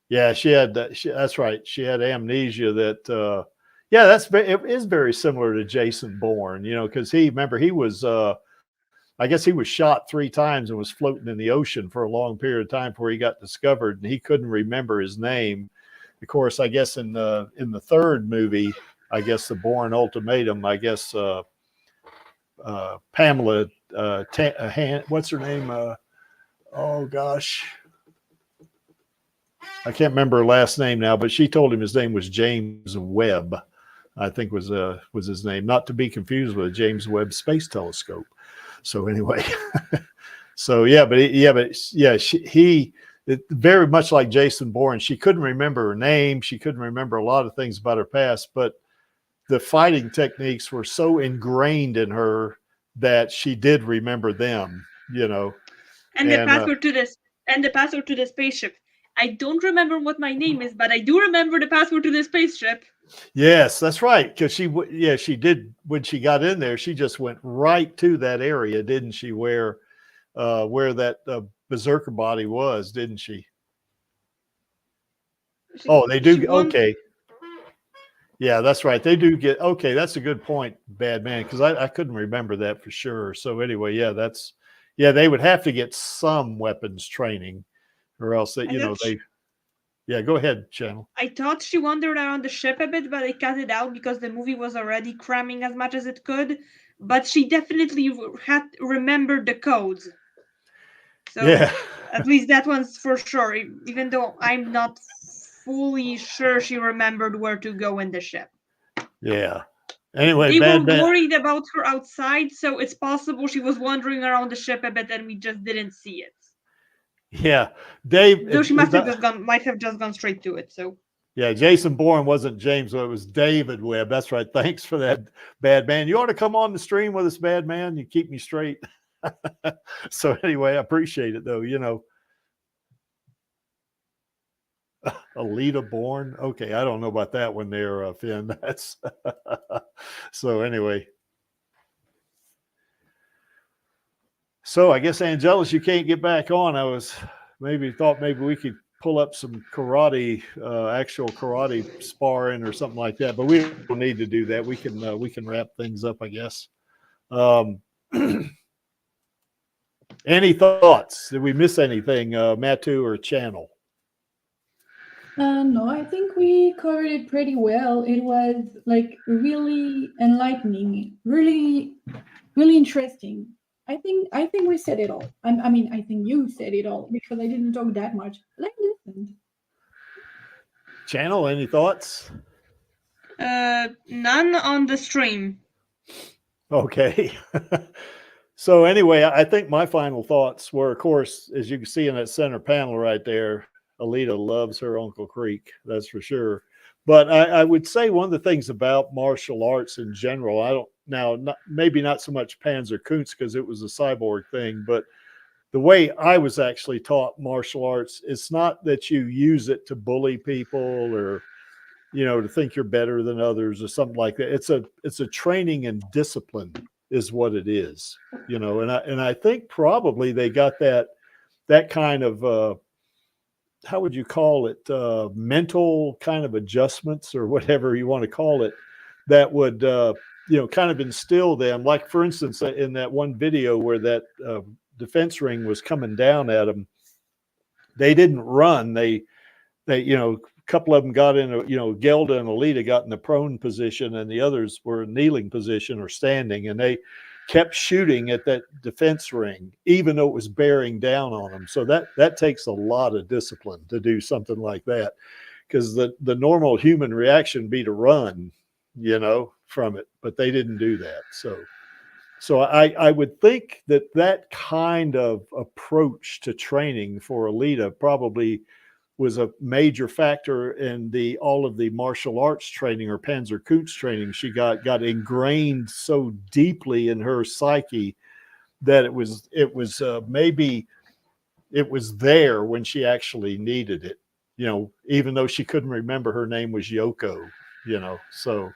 Yeah, she had that. That's right. She had amnesia that, it is very similar to Jason Bourne, because he was, I guess he was shot 3 times and was floating in the ocean for a long period of time before he got discovered, and he couldn't remember his name. Of course, I guess in the 3rd movie, I guess the Bourne Ultimatum, I guess Pamela, what's her name? Oh gosh, I can't remember her last name now, but she told him his name was James Webb, I think was his name, not to be confused with the James Webb Space Telescope. So anyway, he very much like Jason Bourne. She couldn't remember her name. She couldn't remember a lot of things about her past, but the fighting techniques were so ingrained in her that she did remember them, And the password to the spaceship. I don't remember what my name is, but I do remember the password to the spaceship. Yes, that's right. Because she did, when she got in there, she just went right to that area, didn't she? Where that berserker body was, didn't she? They do. Okay. Yeah, that's right. They do get. Okay, that's a good point, Bad Man, because I couldn't remember that for sure. So anyway, they would have to get some weapons training, or else they, they. Yeah, go ahead, Channel. I thought she wandered around the ship a bit, but I cut it out because the movie was already cramming as much as it could. But she definitely had remembered the codes. So yeah, at least that one's for sure, even though I'm not fully sure she remembered where to go in the ship. Yeah. Anyway, they were worried about her outside, so it's possible she was wandering around the ship a bit and we just didn't see it. Yeah, Dave. So she might have just gone straight to it. So yeah, Jason Bourne wasn't James, it was David Webb. That's right. Thanks for that, Bad Man. You ought to come on the stream with us, Bad Man. You keep me straight. So anyway, I appreciate it though. Alita Bourne. Okay, I don't know about that one there, Finn. That's so anyway. So I guess Angelus, you can't get back on. I was thought maybe we could pull up some karate, actual karate sparring or something like that, but we don't need to do that. We can wrap things up, I guess. Any thoughts? Did we miss anything, Matu or Channel? No, I think we covered it pretty well. It was like really enlightening, really, really interesting. I think we said it all. I mean, I think you said it all because I didn't talk that much. But I listened. Channel, any thoughts? None on the stream. Okay. So anyway, I think my final thoughts were, of course, as you can see in that center panel right there, Alita loves her Uncle Creek, that's for sure. But I would say one of the things about martial arts in general, maybe not so much Panzer Kunst because it was a cyborg thing, but the way I was actually taught martial arts, it's not that you use it to bully people or, to think you're better than others or something like that. It's a training and discipline is what it is, and I think probably they got that kind of, how would you call it? Mental kind of adjustments or whatever you want to call it that would, kind of instill them. Like, for instance, in that one video where that defense ring was coming down at them, they didn't run. They a couple of them got in, Gelda and Alita got in the prone position and the others were in kneeling position or standing. And they kept shooting at that defense ring, even though it was bearing down on them. So that takes a lot of discipline to do something like that, because the normal human reaction would be to run, from it, but they didn't do that. So I would think that kind of approach to training for Alita probably was a major factor in all of the martial arts training or Panzer Kunst training she got ingrained so deeply in her psyche that it was maybe it was there when she actually needed it, even though she couldn't remember her name was Yoko, so